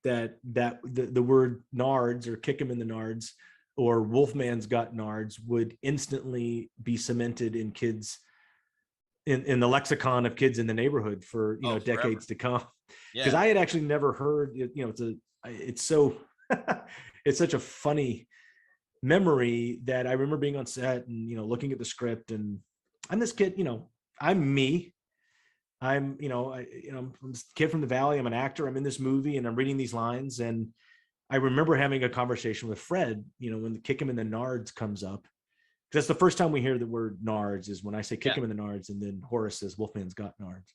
that the word nards, or kick him in the nards, or Wolfman's Got Nards, would instantly be cemented in kids, in the lexicon of kids in the neighborhood for decades to come. Because I had actually never heard it's such a funny memory that I remember being on set and looking at the script, and I'm this kid, I'm me. I'm this kid from the Valley. I'm an actor. I'm in this movie and I'm reading these lines. And I remember having a conversation with Fred, when the kick him in the nards comes up. That's the first time we hear the word nards, is when I say kick him in the nards, and then Horace says Wolfman's Got Nards.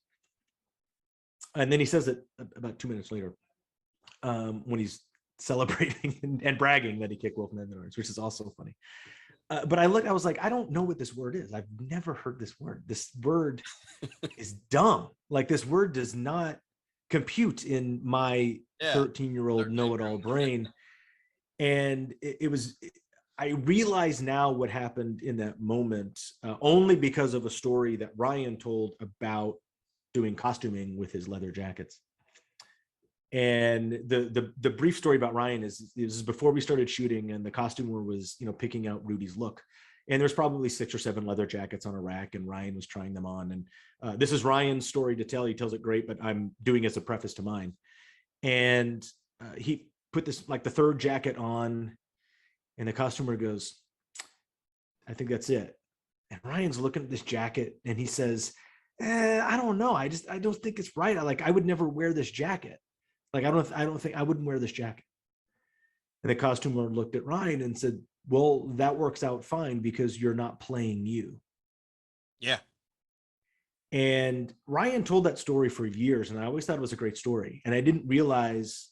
And then he says it about 2 minutes later, when he's celebrating and bragging that he kicked Wolfman in the nards, which is also funny. But I was like, I don't know what this word is. I've never heard this word. This word is dumb. Like, this word does not compute in my 13-year-old know-it-all brain. And I realize now what happened in that moment, only because of a story that Ryan told about doing costuming with his leather jackets. And the brief story about Ryan is before we started shooting, and the costumer was picking out Rudy's look, and there's probably 6 or 7 leather jackets on a rack, and Ryan was trying them on. And this is Ryan's story to tell. He tells it great, but I'm doing it as a preface to mine. And he put this, like, the 3rd jacket on, and the costumer goes, I think that's it. And Ryan's looking at this jacket, and he says, I don't know. I don't think it's right. I would never wear this jacket. Like, I don't think I wouldn't wear this jacket. And the costumer looked at Ryan and said, well, that works out fine because you're not playing you. Yeah. And Ryan told that story for years, and I always thought it was a great story. And I didn't realize,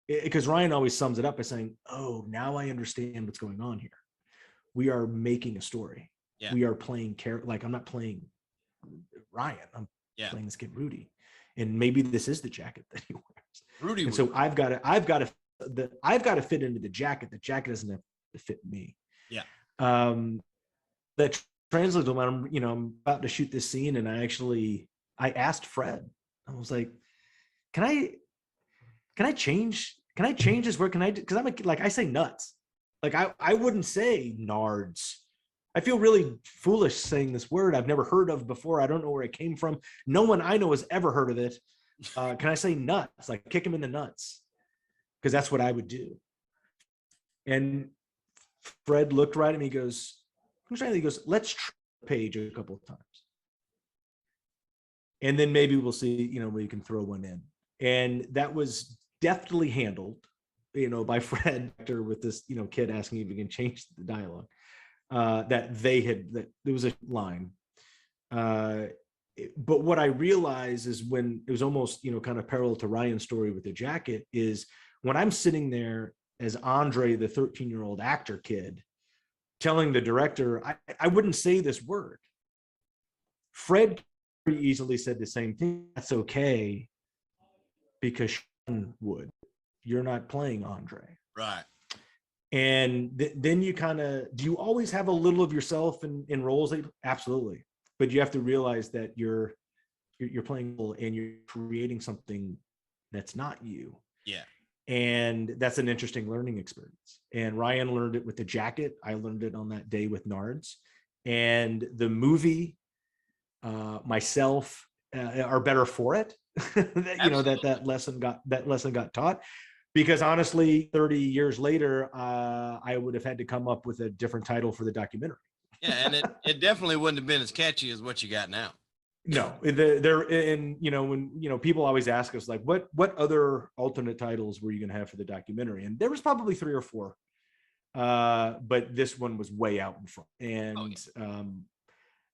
because Ryan always sums it up by saying, oh, now I understand what's going on here. We are making a story. Yeah. We are playing I'm not playing Ryan. I'm playing this kid Rudy. And maybe this is the jacket that he wears. Rudy. And so I've got to fit into the jacket. The jacket doesn't have to fit me. Yeah. That translates when I'm about to shoot this scene, and I asked Fred. I was like, can I change this word? Because I say nuts. Like I wouldn't say nards. I feel really foolish saying this word I've never heard of before. I don't know where it came from. No one I know has ever heard of it. Can I say nuts? Like kick him in the nuts? Because that's what I would do. And Fred looked right at me. He goes, let's try the page a couple of times. And then maybe we'll see, we can throw one in. And that was deftly handled, by Fred with this, kid asking if he can change the dialogue. That there was a line. But what I realized is when it was almost, kind of parallel to Ryan's story with the jacket, is when I'm sitting there as Andre, the 13-year-old actor kid, telling the director, I wouldn't say this word. Fred pretty easily said the same thing. That's okay, because Sean would. You're not playing Andre. Right. And then you do you always have a little of yourself in roles? Absolutely. But you have to realize that you're playing and you're creating something that's not you. Yeah. And that's an interesting learning experience. And Ryan learned it with the jacket. I learned it on that day with Nards. And the movie, myself, are better for it. that lesson got taught. Because honestly, 30 years later, I would have had to come up with a different title for the documentary. Yeah, and it definitely wouldn't have been as catchy as what you got now. No, when people always ask us like, what other alternate titles were you going to have for the documentary? And there was probably 3 or 4, but this one was way out in front. And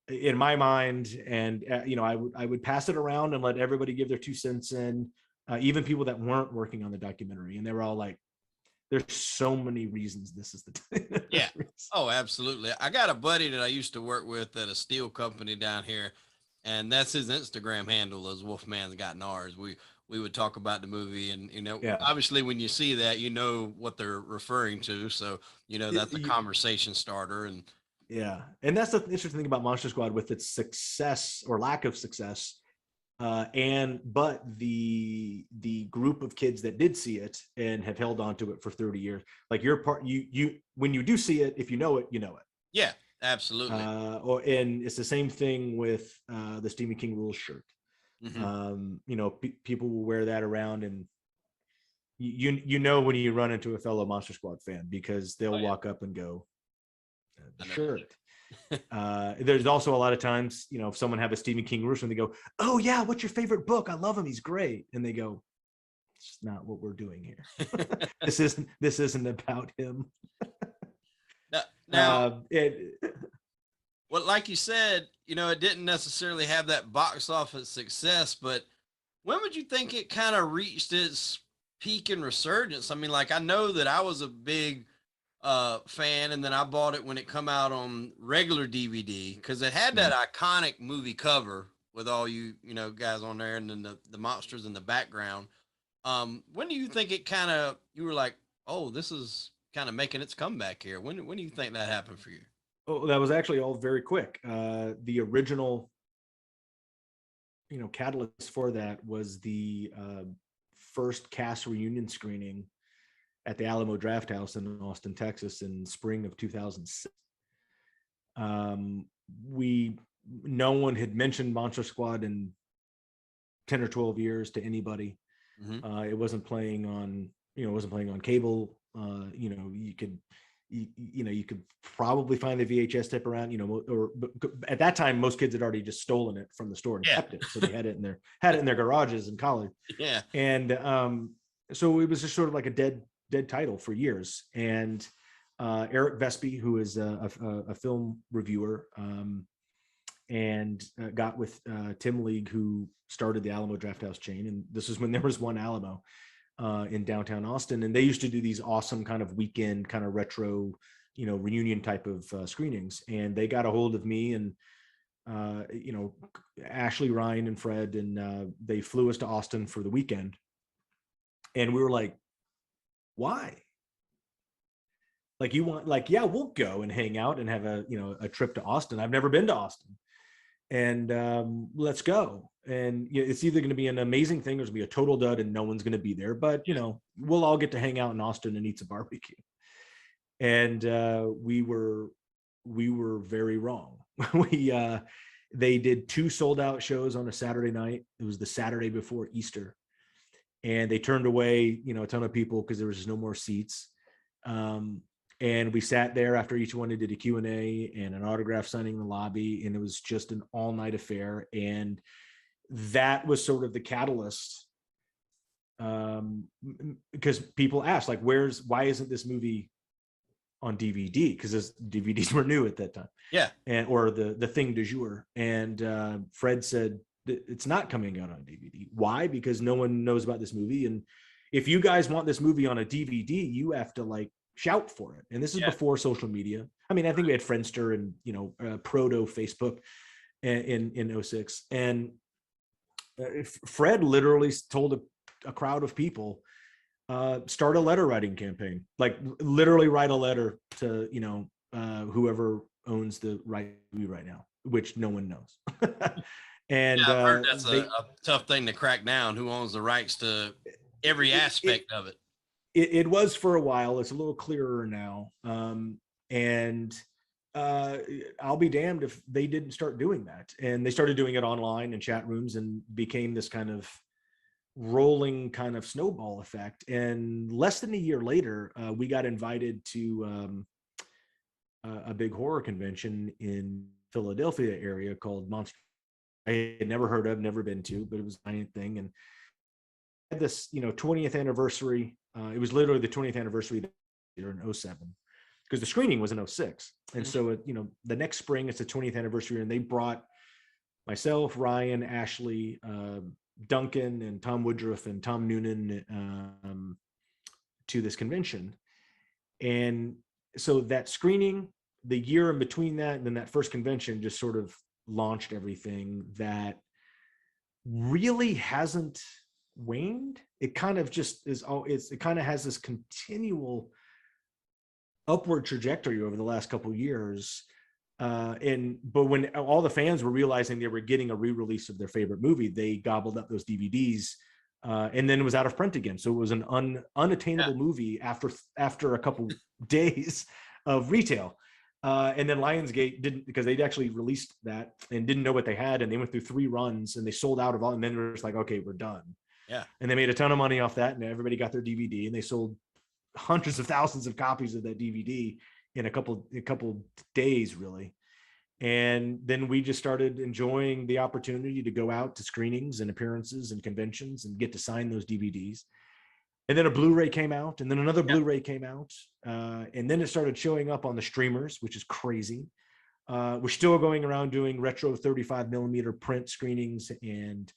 in my mind, and I would pass it around and let everybody give their 2 cents in. Even people that weren't working on the documentary, and they were all like, there's so many reasons this is the yeah. Oh, absolutely. I got a buddy that I used to work with at a steel company down here, and that's his Instagram handle is Wolfman's Got Nards. We would talk about the movie, and obviously when you see that, what they're referring to, so that's a conversation starter. And and that's the interesting thing about Monster Squad with its success or lack of success. But the group of kids that did see it and have held on to it for 30 years, like your part, you when you do see it, if you know it, you know it. Yeah, absolutely. And it's the same thing with the Stephen King Rules shirt. Mm-hmm. People will wear that around, and when you run into a fellow Monster Squad fan, because they'll walk up and go, the shirt. There's also a lot of times, if someone have a Stephen King Rules and they go, oh yeah, what's your favorite book? I love him, he's great. And they go, it's not what we're doing here. This isn't about him. Now well, like you said, it didn't necessarily have that box office success, but when would you think it kind of reached its peak and resurgence? I mean, like, I know that I was a big fan, and then I bought it when it come out on regular DVD because it had that iconic movie cover with all you guys on there, and then the monsters in the background. When do you think it you were like, oh, this is kind of making its comeback here? When do you think that happened for you? Oh, that was actually all very quick. The original catalyst for that was the first cast reunion screening at the Alamo Drafthouse in Austin, Texas in spring of 2006. No one had mentioned Monster Squad in 10 or 12 years to anybody. Mm-hmm. It wasn't playing on cable. You could probably find the VHS tape around, but at that time, most kids had already just stolen it from the store and kept it. So they had it in their garages in college. Yeah. And so it was just sort of like a dead title for years. And Eric Vespi, who is a film reviewer, and got with Tim League, who started the Alamo Drafthouse chain. And this is when there was one Alamo in downtown Austin. And they used to do these awesome kind of weekend, kind of retro, reunion type of screenings. And they got a hold of me and, Ashley, Ryan, and Fred, and they flew us to Austin for the weekend. And we were like, why? Like, you want, like, yeah, we'll go and hang out and have a, you know, a trip to Austin. I've never been to Austin. And let's go. And you know, it's either going to be an amazing thing or it's going to be a total dud and no one's going to be there. But, you know, we'll all get to hang out in Austin and eat some barbecue. And we were very wrong. we They did 2 sold out shows on a Saturday night. It was the Saturday before Easter, and they turned away, you know, a ton of people because there was just no more seats. And we sat there after each one. They did a Q&A and an autograph signing in the lobby, and it was just an all-night affair. And that was sort of the catalyst, because people asked, like, why isn't this movie on DVD? Because DVDs were new at that time. Yeah. And or the thing du jour. And Fred said it's not coming out on DVD. Why? Because no one knows about this movie. And if you guys want this movie on a DVD, you have to like shout for it. And this is before social media. I mean, I think we had Friendster and, you know, proto Facebook in 06. And Fred literally told a crowd of people, start a letter writing campaign, like literally write a letter to, you know, whoever owns the right now, which no one knows. And I've heard that's a tough thing to crack down. Who owns the rights to every aspect of it? It was for a while. It's a little clearer now. And I'll be damned if they didn't start doing that. And they started doing it online in chat rooms and became this kind of rolling kind of snowball effect. And less than a year later, we got invited to a big horror convention in Philadelphia area called Monster. I had never heard of, never been to, but it was a giant thing. And had this, you know, 20th anniversary. It was literally the 20th anniversary in 07, because the screening was in 06. And so, you know, the next spring it's the 20th anniversary, and they brought myself, Ryan, Ashley, Duncan, and Tom Woodruff and Tom Noonan to this convention. And so that screening, the year in between that, and then that first convention just sort of launched everything that really hasn't waned. It kind of just is, it kind of has this continual upward trajectory over the last couple of years. But when all the fans were realizing they were getting a re-release of their favorite movie, they gobbled up those DVDs, and then it was out of print again. So it was an unattainable movie after a couple days of retail. And then Lionsgate didn't, because they'd actually released that and didn't know what they had, and they went through 3 runs and they sold out of all, and then they were just like, okay, we're done. Yeah. And they made a ton of money off that, and everybody got their DVD, and they sold hundreds of thousands of copies of that DVD in a couple days, really. And then we just started enjoying the opportunity to go out to screenings and appearances and conventions and get to sign those DVDs. And then a Blu-ray came out, and then another Blu-ray came out, and then it started showing up on the streamers, which is crazy. We're still going around doing retro 35 millimeter print screenings, and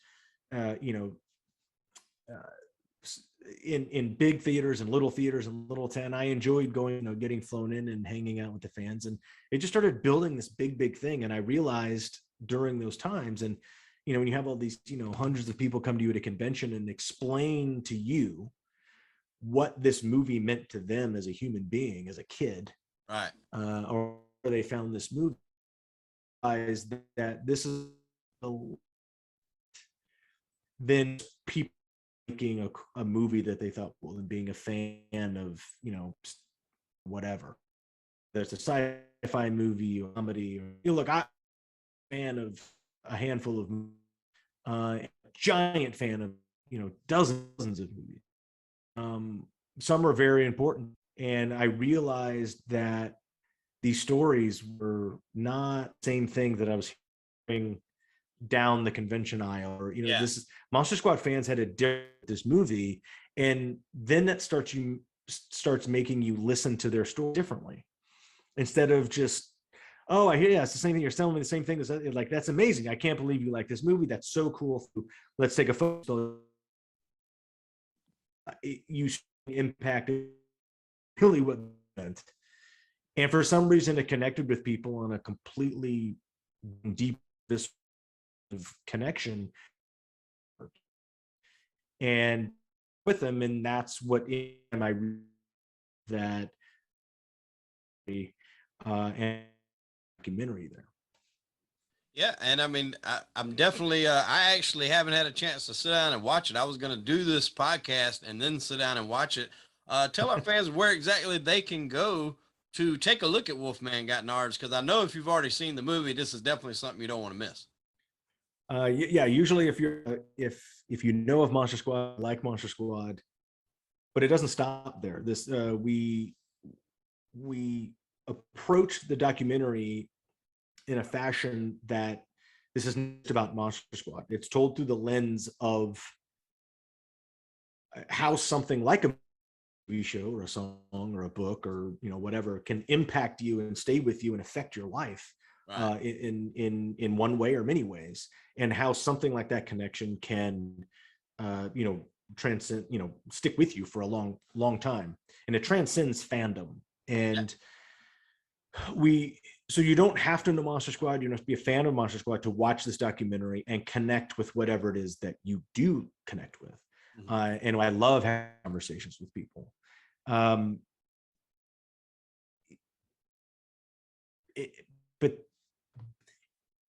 in big theaters and little theaters and little 10. I enjoyed going, you know, getting flown in and hanging out with the fans, and it just started building this big thing. And I realized during those times, and you know, when you have all these, you know, hundreds of people come to you at a convention and explain to you what this movie meant to them as a human being, as a kid, right? Or they found this movie, that this is then people making a movie that they thought, well, and being a fan of, you know, whatever. There's a sci-fi movie or comedy, or, you know, look, I'm a fan of a handful of giant fan of, you know, dozens of movies. Some are very important, and I realized that these stories were not the same thing that I was hearing down the convention aisle, or, you know, this is Monster Squad fans had a different this movie, and then that starts making you listen to their story differently, instead of just, oh, I hear, yeah, it's the same thing, you're telling me the same thing, like, that's amazing, I can't believe you like this movie, that's so cool, let's take a photo. You impacted really what it meant, and for some reason it connected with people on a completely deep connection. And with him, and that's what I read that and documentary there. Yeah, and I mean, I'm definitely. I actually haven't had a chance to sit down and watch it. I was going to do this podcast and then sit down and watch it. Tell our fans where exactly they can go to take a look at Wolfman Got Nards, because I know if you've already seen the movie, this is definitely something you don't want to miss. Yeah, usually if you're if you know of Monster Squad, like Monster Squad, but it doesn't stop there. This we approached the documentary in a fashion that this isn't about Monster Squad. It's told through the lens of how something like a TV show or a song or a book or whatever can impact you and stay with you and affect your life Right. in one way or many ways, and how something like that connection can transcend, stick with you for a long time, and it transcends fandom. And so you don't have to know Monster Squad, you don't have to be a fan of Monster Squad to watch this documentary and connect with whatever it is that you do connect with. And I love having conversations with people. But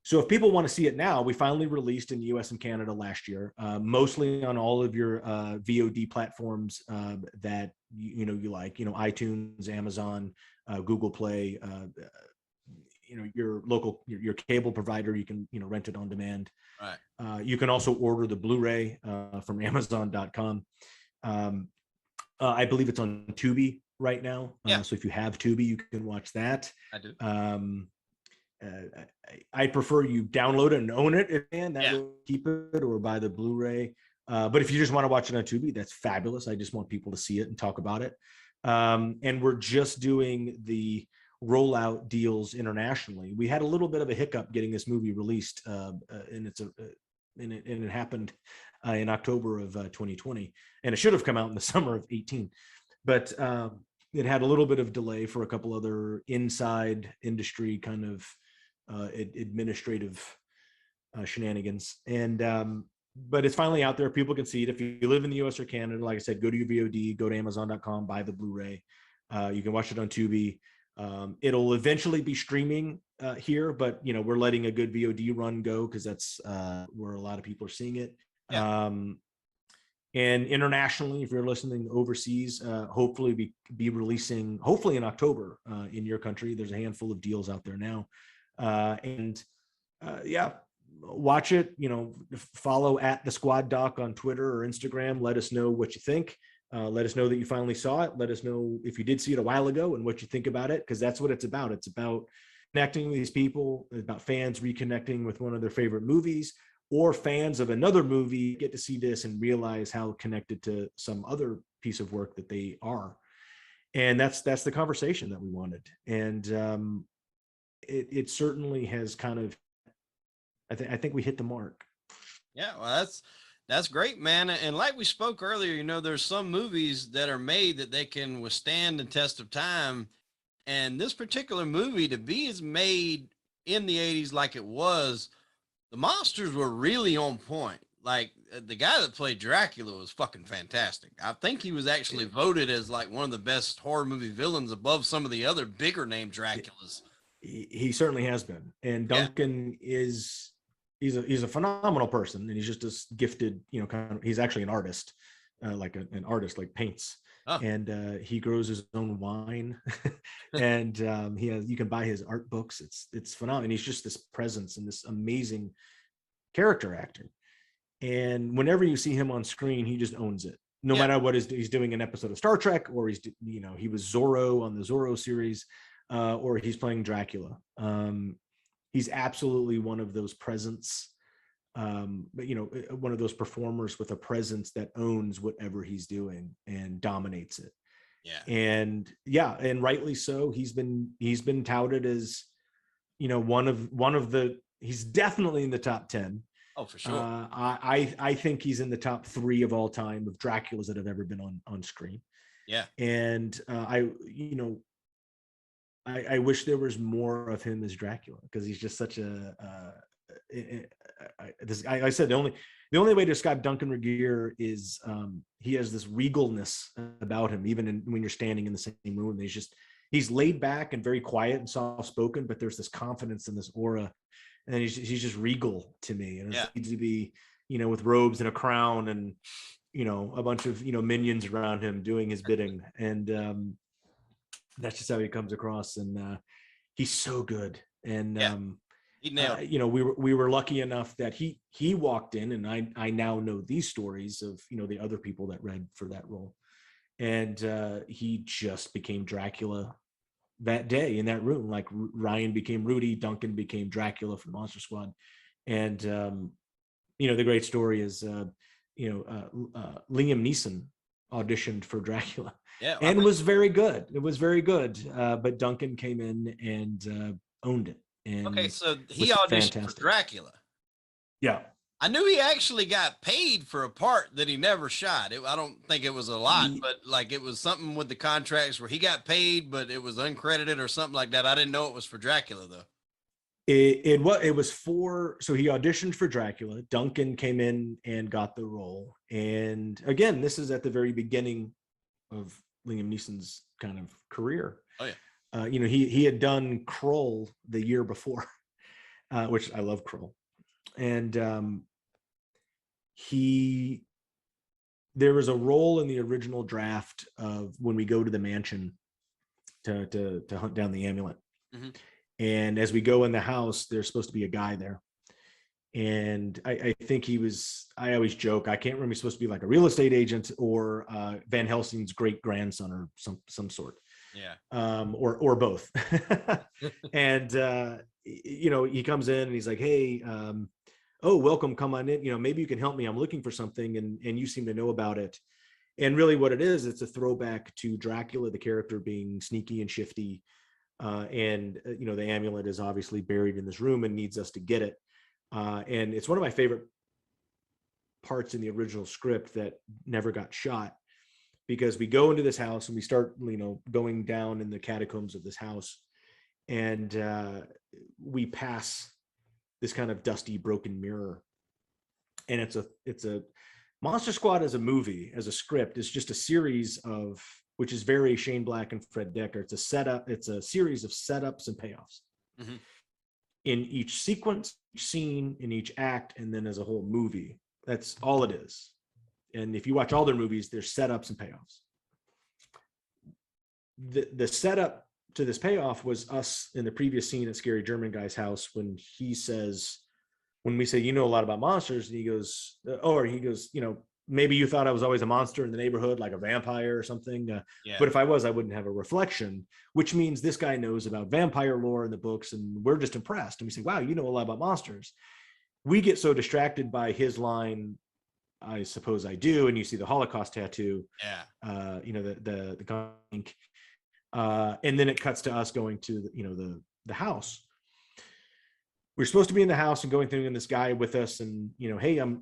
so if people want to see it now, we finally released in the US and Canada last year, mostly on all of your VOD platforms that you like, iTunes, Amazon, Google Play, your local your cable provider. You can rent it on demand. Right. You can also order the Blu-ray from Amazon.com. I believe it's on Tubi right now. So if you have Tubi, you can watch that. I do. I prefer you download it and own it, and that will keep it, or buy the Blu-ray. But if you just want to watch it on Tubi, that's fabulous. I just want people to see it and talk about it. And we're just doing the rollout deals internationally. We had a little bit of a hiccup getting this movie released, and it happened in October of 2020, and it should have come out in the summer of 18, but it had a little bit of delay for a couple other inside industry kind of administrative shenanigans. And but it's finally out there. People can see it. If you live in the US or Canada, like I said, go to your VOD, go to Amazon.com, buy the Blu-ray. You can watch it on Tubi. It'll eventually be streaming here, but we're letting a good VOD run go because that's where a lot of people are seeing it. And internationally, if you're listening overseas, hopefully be releasing hopefully in October in your country. There's a handful of deals out there now. Watch it, follow at the Squad Doc on Twitter or Instagram. Let us know what you think. Let us know that you finally saw it. Let us know if you did see it a while ago and what you think about it, because that's what it's about. It's about connecting with these people. It's about fans reconnecting with one of their favorite movies, or fans of another movie get to see this and realize how connected to some other piece of work that they are. And that's the conversation that we wanted. And it certainly has kind of, I think we hit the mark. Yeah, well, that's great, man. And like we spoke earlier, there's some movies that are made that they can withstand the test of time. And this particular movie, to be as made in the 80s like it was, the monsters were really on point. Like the guy that played Dracula was fucking fantastic. I think he was actually voted as like one of the best horror movie villains above some of the other bigger name Draculas. He certainly has been. And Duncan he's a phenomenal person, and he's just this gifted, he's actually an artist, like an artist, like paints. And he grows his own wine and you can buy his art books. It's phenomenal. And he's just this presence and this amazing character actor. And whenever you see him on screen, he just owns it. No matter what he's doing an episode of Star Trek, or he was Zorro on the Zorro series, or he's playing Dracula. He's absolutely one of those presence, one of those performers with a presence that owns whatever he's doing and dominates it. And rightly so. He's been touted as, one of the, he's definitely in the top 10. Oh, for sure. I think he's in the top 3 of all time of Draculas that have ever been on screen. And I wish there was more of him as Dracula, because he's just such I said the only way to describe Duncan Regeer is he has this regalness about him, even when you're standing in the same room. He's laid back and very quiet and soft spoken, but there's this confidence and this aura, and he's just regal to me. And it needs to be, with robes and a crown and a bunch of minions around him doing his bidding, and that's just how he comes across. And he's so good. And he nailed it. we were lucky enough that he walked in, and I now know these stories of the other people that read for that role, and he just became Dracula that day in that room. Like Ryan became Rudy, Duncan became Dracula for Monster Squad. And the great story is Liam Neeson auditioned for Dracula, and was very good. It was very good, but Duncan came in and owned it. And okay, so he auditioned for Dracula. Yeah. I knew he actually got paid for a part that he never shot. I don't think it was a lot, but like it was something with the contracts where he got paid, but it was uncredited or something like that. I didn't know it was for Dracula though. It was so he auditioned for Dracula. Duncan came in and got the role. And again, this is at the very beginning of Liam Neeson's kind of career. Oh yeah. He had done Krull the year before, which I love Krull. And there was a role in the original draft of when we go to the mansion to hunt down the amulet. Mm-hmm. And as we go in the house, there's supposed to be a guy there. And I think I always joke, I can't remember, he's supposed to be like a real estate agent or Van Helsing's great grandson or some sort. Yeah. Or both. And, he comes in and he's like, hey, oh, welcome, come on in. Maybe you can help me. I'm looking for something. And you seem to know about it. And really what it is, it's a throwback to Dracula, the character being sneaky and shifty. And the amulet is obviously buried in this room and needs us to get it. And it's one of my favorite parts in the original script that never got shot, because we go into this house and we start, going down in the catacombs of this house, and we pass this kind of dusty, broken mirror. And it's a Monster Squad as a movie, as a script, is just a series of, which is very Shane Black and Fred Decker. It's a series of setups and payoffs. Mm-hmm. In each sequence, each scene, in each act, and then as a whole movie. That's all it is. And if you watch all their movies, there's setups and payoffs. The setup to this payoff was us in the previous scene at Scary German Guy's house, when we say, a lot about monsters, and he goes, maybe you thought I was always a monster in the neighborhood, like a vampire or something. But if I was, I wouldn't have a reflection, which means this guy knows about vampire lore in the books, and we're just impressed. And we say, wow, you know a lot about monsters. We get so distracted by his line, I suppose I do. And you see the Holocaust tattoo, the ink. And then it cuts to us going to the house. We're supposed to be in the house and going through, and this guy with us, and hey, I'm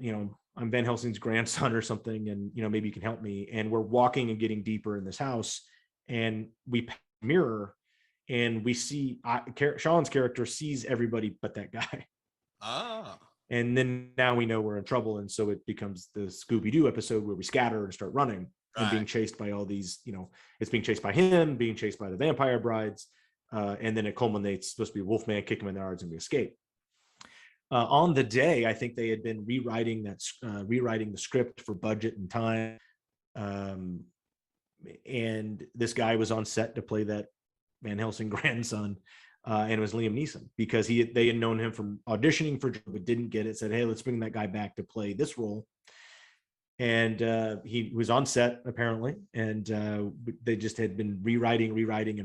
Van Helsing's grandson or something, and maybe you can help me. And we're walking and getting deeper in this house, and we pass a mirror, and we see Sean's character sees everybody but that guy. Ah. And then now we know we're in trouble, and so it becomes the Scooby-Doo episode where we scatter and start running, and being chased by all these. It's being chased by him, being chased by the vampire brides, and then it culminates, supposed to be Wolfman, kick him in the nards, and we escape. On the day, I think they had been rewriting the script for budget and time, and this guy was on set to play that Van Helsing grandson, and it was Liam Neeson, because they had known him from auditioning for, but didn't get it. Said, hey, let's bring that guy back to play this role, and he was on set apparently, and they just had been rewriting,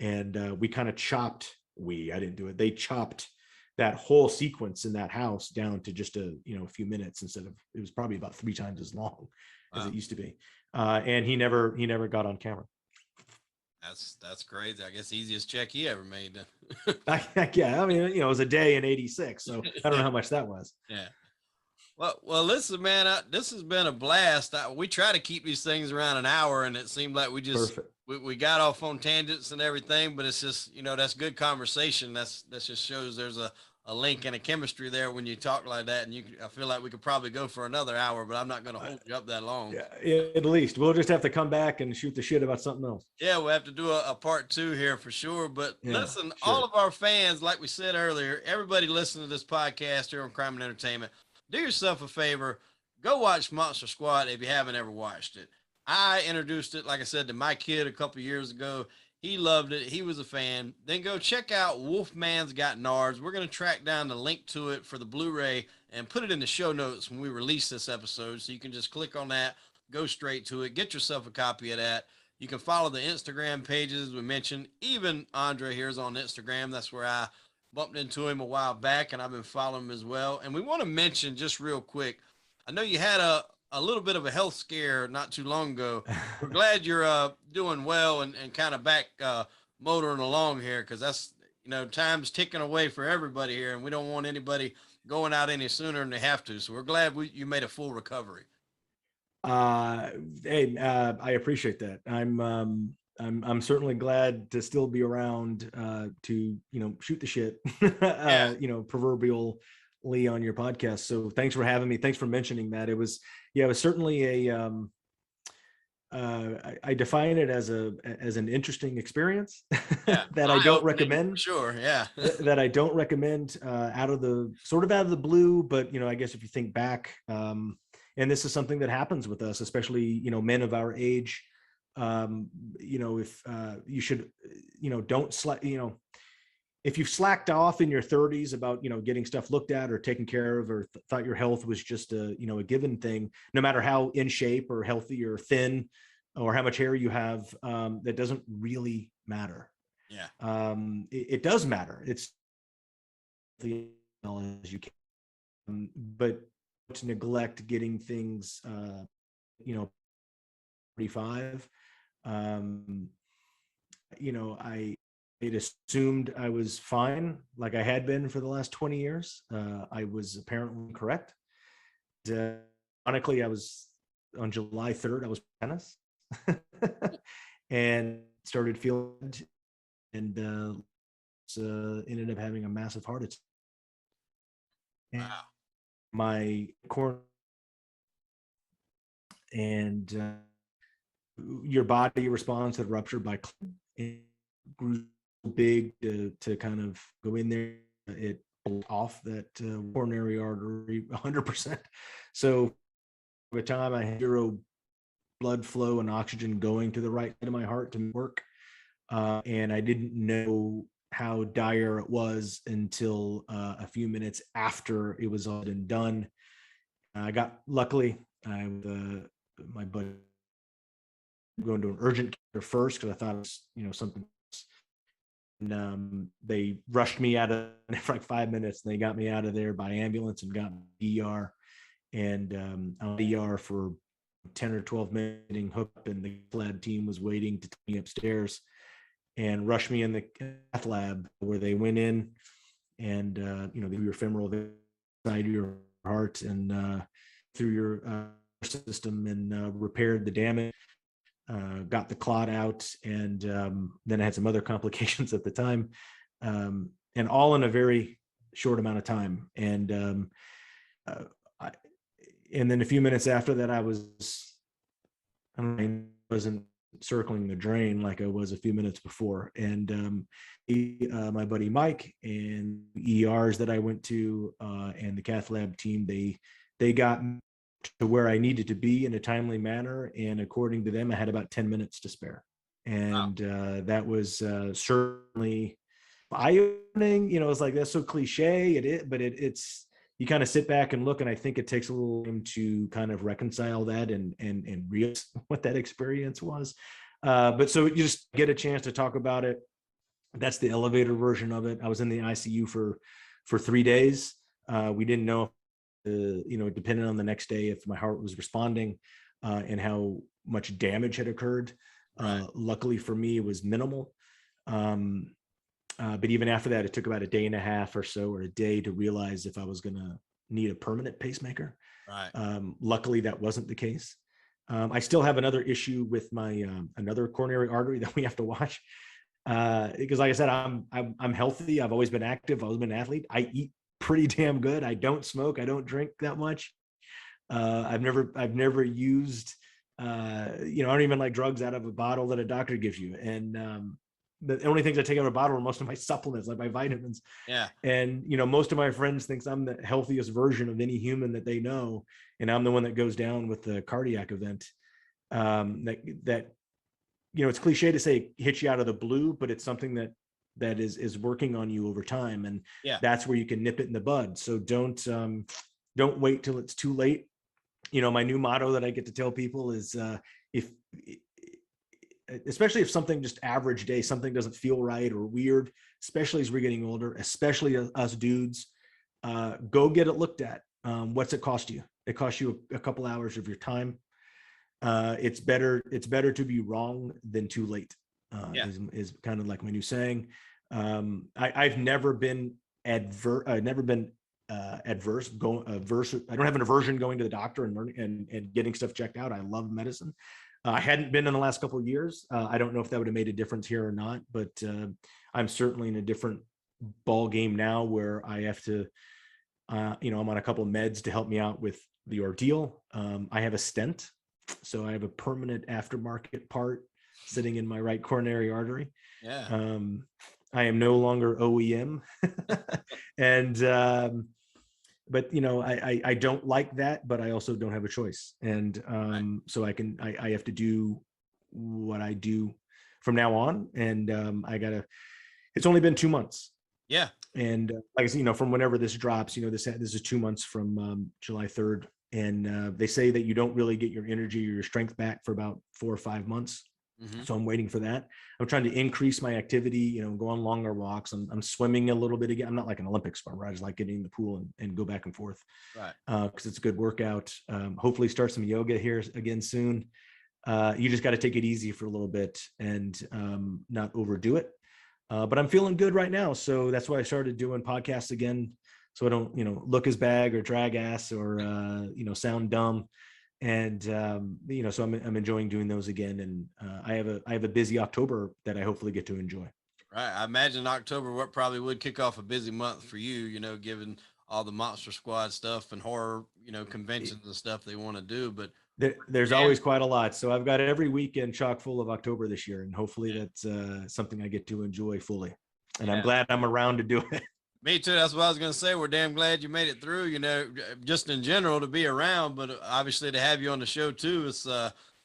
and we kind of chopped. I didn't do it. They chopped that whole sequence in that house down to just a few minutes, instead of, it was probably about 3 times as long as it used to be. And he never got on camera. That's crazy. I guess easiest check he ever made. Yeah, I mean, it was a day in '86, so I don't know how much that was. Yeah. Well, listen, man, this has been a blast. We try to keep these things around an hour, and it seemed like we just we got off on tangents and everything, but it's just, that's good conversation. That just shows there's a a link and a chemistry there when you talk like that. And I feel like we could probably go for another hour, but I'm not going to hold you up that long. Yeah, at least we'll just have to come back and shoot the shit about something else. Yeah, we'll have to do a part 2 here for sure. But Yeah, listen, sure. all of our fans, like we said earlier, everybody listening to this podcast here on Crime and Entertainment, do yourself a favor. Go watch Monster Squad if you haven't ever watched it. I introduced it, like I said, to my kid a couple years ago. He loved it. He was a fan. Then go check out Wolfman's Got Nards. We're going to track down the link to it for the Blu-ray and put it in the show notes when we release this episode. So you can just click on that, go straight to it, get yourself a copy of that. You can follow the Instagram pages we mentioned. Even Andre here is on Instagram. That's where I bumped into him a while back, and I've been following him as well. And we want to mention just real quick, I know you had a little bit of a health scare not too long ago. We're glad you're doing well and kind of back motoring along here, because that's, time's ticking away for everybody here, and we don't want anybody going out any sooner than they have to. So we're glad you made a full recovery. Hey, I appreciate that. I'm certainly glad to still be around to shoot the shit, Yeah. proverbially on your podcast. So thanks for having me. Thanks for mentioning that. It was certainly a I define it as an interesting experience that I don't recommend. Sure, yeah. That I don't recommend out of the blue, but I guess if you think back, and this is something that happens with us, especially men of our age. If you should, don't if you've slacked off in your 30s about getting stuff looked at or taken care of, or thought your health was just a given thing, no matter how in shape or healthy or thin or how much hair you have, that doesn't really matter. Yeah. It does matter. It's the as you can, but to neglect getting things 45, I assumed I was fine, like I had been for the last 20 years. I was apparently correct. Ironically, I was on July 3rd, I was tennis and started feeling, and ended up having a massive heart attack. Wow. My core, and your body responds to the rupture by it grew big to kind of go in there. It pulled off that coronary artery 100%. So by the time I had zero blood flow and oxygen going to the right side of my heart to work, and I didn't know how dire it was until a few minutes after it was all and done. Luckily, my buddy going to an urgent care first because I thought it was something. And they rushed me out of for like 5 minutes, and they got me out of there by ambulance and got me ER. And I was ER for 10 or 12 minutes, getting hooked, and the lab team was waiting to take me upstairs and rush me in the cath lab, where they went in and they do your femoral side of your heart and through your system and repaired the damage, got the clot out, and then I had some other complications at the time, and all in a very short amount of time. And and then a few minutes after that, I wasn't circling the drain like I was a few minutes before. And my buddy Mike and ERs that I went to and the cath lab team, they got to where I needed to be in a timely manner. And according to them, I had about 10 minutes to spare. And that was certainly eye-opening. It's like, that's so cliche, it is, but it's, you kind of sit back and look, and I think it takes a little time to kind of reconcile that and realize what that experience was. But so you just get a chance to talk about it. That's the elevator version of it. I was in the ICU for 3 days. We didn't know, depending on the next day, if my heart was responding and how much damage had occurred. Luckily for me, it was minimal. But even after that, it took about a day and a half or so, or a day, to realize if I was going to need a permanent pacemaker. Luckily, that wasn't the case. I still have another issue with my another coronary artery that we have to watch. Because like I said, I'm healthy. I've always been active. I've always been an athlete. I eat pretty damn good. I don't smoke. I don't drink that much. I've never used, I don't even like drugs out of a bottle that a doctor gives you. And the only things I take out of a bottle are most of my supplements, like my vitamins. Yeah. And, most of my friends thinks I'm the healthiest version of any human that they know. And I'm the one that goes down with the cardiac event. That it's cliche to say hit you out of the blue, but it's something that is working on you over time. And that's where you can nip it in the bud. So don't wait till it's too late. My new motto that I get to tell people is especially if something just average day, something doesn't feel right or weird, especially as we're getting older, especially us dudes, go get it looked at. What's it cost you? It costs you a couple hours of your time. It's better to be wrong than too late, is kind of like my new saying. I've never been adverse. I don't have an aversion going to the doctor and learning and getting stuff checked out. I love medicine. I hadn't been in the last couple of years. I don't know if that would have made a difference here or not, but I'm certainly in a different ball game now where I have to, I'm on a couple of meds to help me out with the ordeal. I have a stent, so I have a permanent aftermarket part sitting in my right coronary artery. Yeah. I am no longer OEM, and but I don't like that, but I also don't have a choice. And so I have to do what I do from now on. And it's only been 2 months. Yeah. And like I said, from whenever this drops, this is 2 months from July 3rd. And they say that you don't really get your energy or your strength back for about 4 or 5 months. Mm-hmm. So I'm waiting for that. I'm trying to increase my activity, go on longer walks. I'm swimming a little bit again. I'm not like an Olympic swimmer. I just like getting in the pool and go back and forth. Right. Because it's a good workout. Hopefully start some yoga here again soon. You just got to take it easy for a little bit and not overdo it. But I'm feeling good right now. So that's why I started doing podcasts again. So I don't, look as bag or drag ass or, sound dumb. And, so I'm enjoying doing those again. And I have a busy October that I hopefully get to enjoy. Right. I imagine October probably would kick off a busy month for you, given all the Monster Squad stuff and horror, conventions and stuff they want to do. But there's always quite a lot. So I've got every weekend chock full of October this year. And hopefully that's something I get to enjoy fully. And I'm glad I'm around to do it. Me too. That's what I was going to say. We're damn glad you made it through, just in general to be around, but obviously to have you on the show too. It's,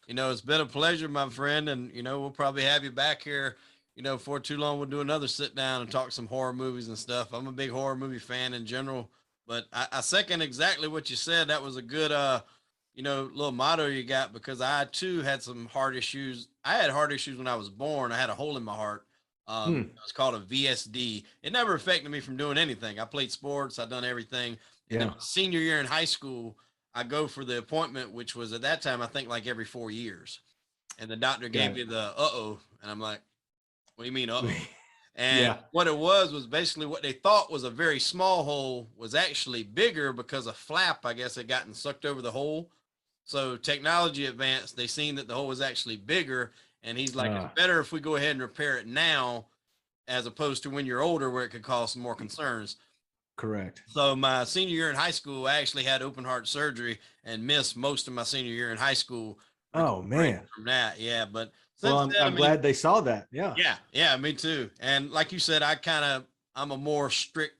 it's been a pleasure, my friend. And, we'll probably have you back here, for too long. We'll do another sit down and talk some horror movies and stuff. I'm a big horror movie fan in general, but I second exactly what you said. That was a good, little motto you got, because I too had some heart issues. I had heart issues when I was born. I had a hole in my heart. It's called a VSD. It never affected me from doing anything. I played sports. I've done everything. And then senior year in high school, I go for the appointment, which was at that time, I think like every 4 years. And the doctor gave me the uh-oh. And I'm like, what do you mean uh-oh? And what it was basically what they thought was a very small hole was actually bigger because a flap, I guess, had gotten sucked over the hole. So technology advanced. They seen that the hole was actually bigger. And he's like, it's better if we go ahead and repair it now, as opposed to when you're older, where it could cause some more concerns. Correct. So my senior year in high school, I actually had open heart surgery and missed most of my senior year in high school. Oh man. From that. Yeah. But I'm glad they saw that. Yeah. Yeah. Me too. And like you said, I'm a more strict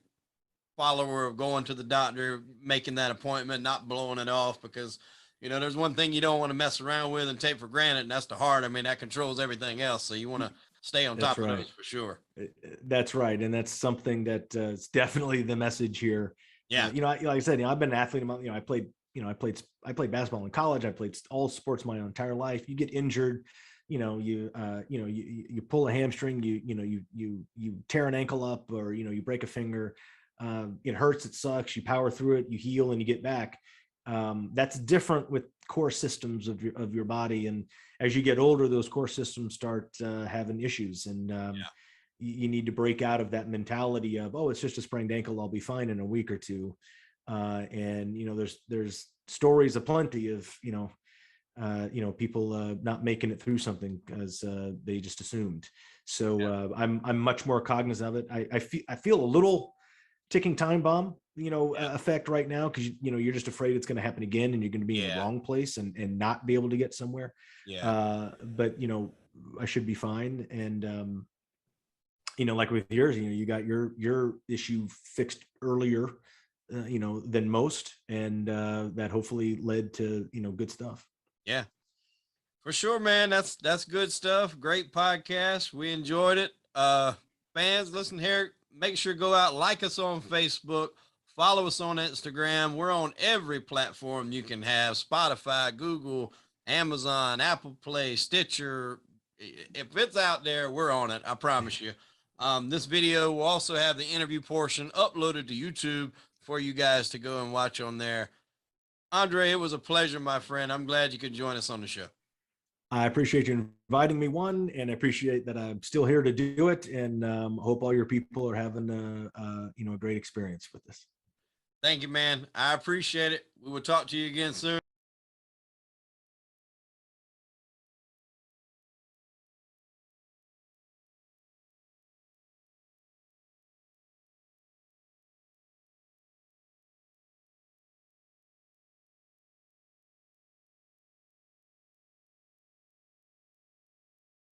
follower of going to the doctor, making that appointment, not blowing it off, because there's one thing you don't want to mess around with and take for granted, and that's the heart. I mean, that controls everything else. So you want to stay on top of those for sure. That's right. And that's something that is definitely the message here. Yeah. Like I said, I've been an athlete. I played basketball in college. I played all sports my entire life. You get injured, you pull a hamstring, you tear an ankle up, or, you break a finger. It hurts. It sucks. You power through it, you heal, and you get back. That's different with core systems of your body. And as you get older, those core systems start having issues, and you need to break out of that mentality of, oh, it's just a sprained ankle, I'll be fine in a week or two. And there's stories aplenty of people not making it through something because they just assumed. So I'm much more cognizant of it. I feel a little ticking time bomb, effect right now, because you're just afraid it's going to happen again, and you're going to be in the wrong place and not be able to get somewhere. But I should be fine. And like with yours, you got your issue fixed earlier, than most, and that hopefully led to good stuff. Yeah, for sure, man. That's good stuff. Great podcast. We enjoyed it. Fans, listen here. Make sure to go out, like us on Facebook, follow us on Instagram. We're on every platform you can have: Spotify, Google, Amazon, Apple Play, Stitcher. If it's out there, we're on it. I promise you. This video will also have the interview portion uploaded to YouTube for you guys to go and watch on there. Andre, it was a pleasure, my friend. I'm glad you could join us on the show. I appreciate you inviting me, and I appreciate that I'm still here to do it, and hope all your people are having a great experience with this. Thank you, man. I appreciate it. We will talk to you again soon.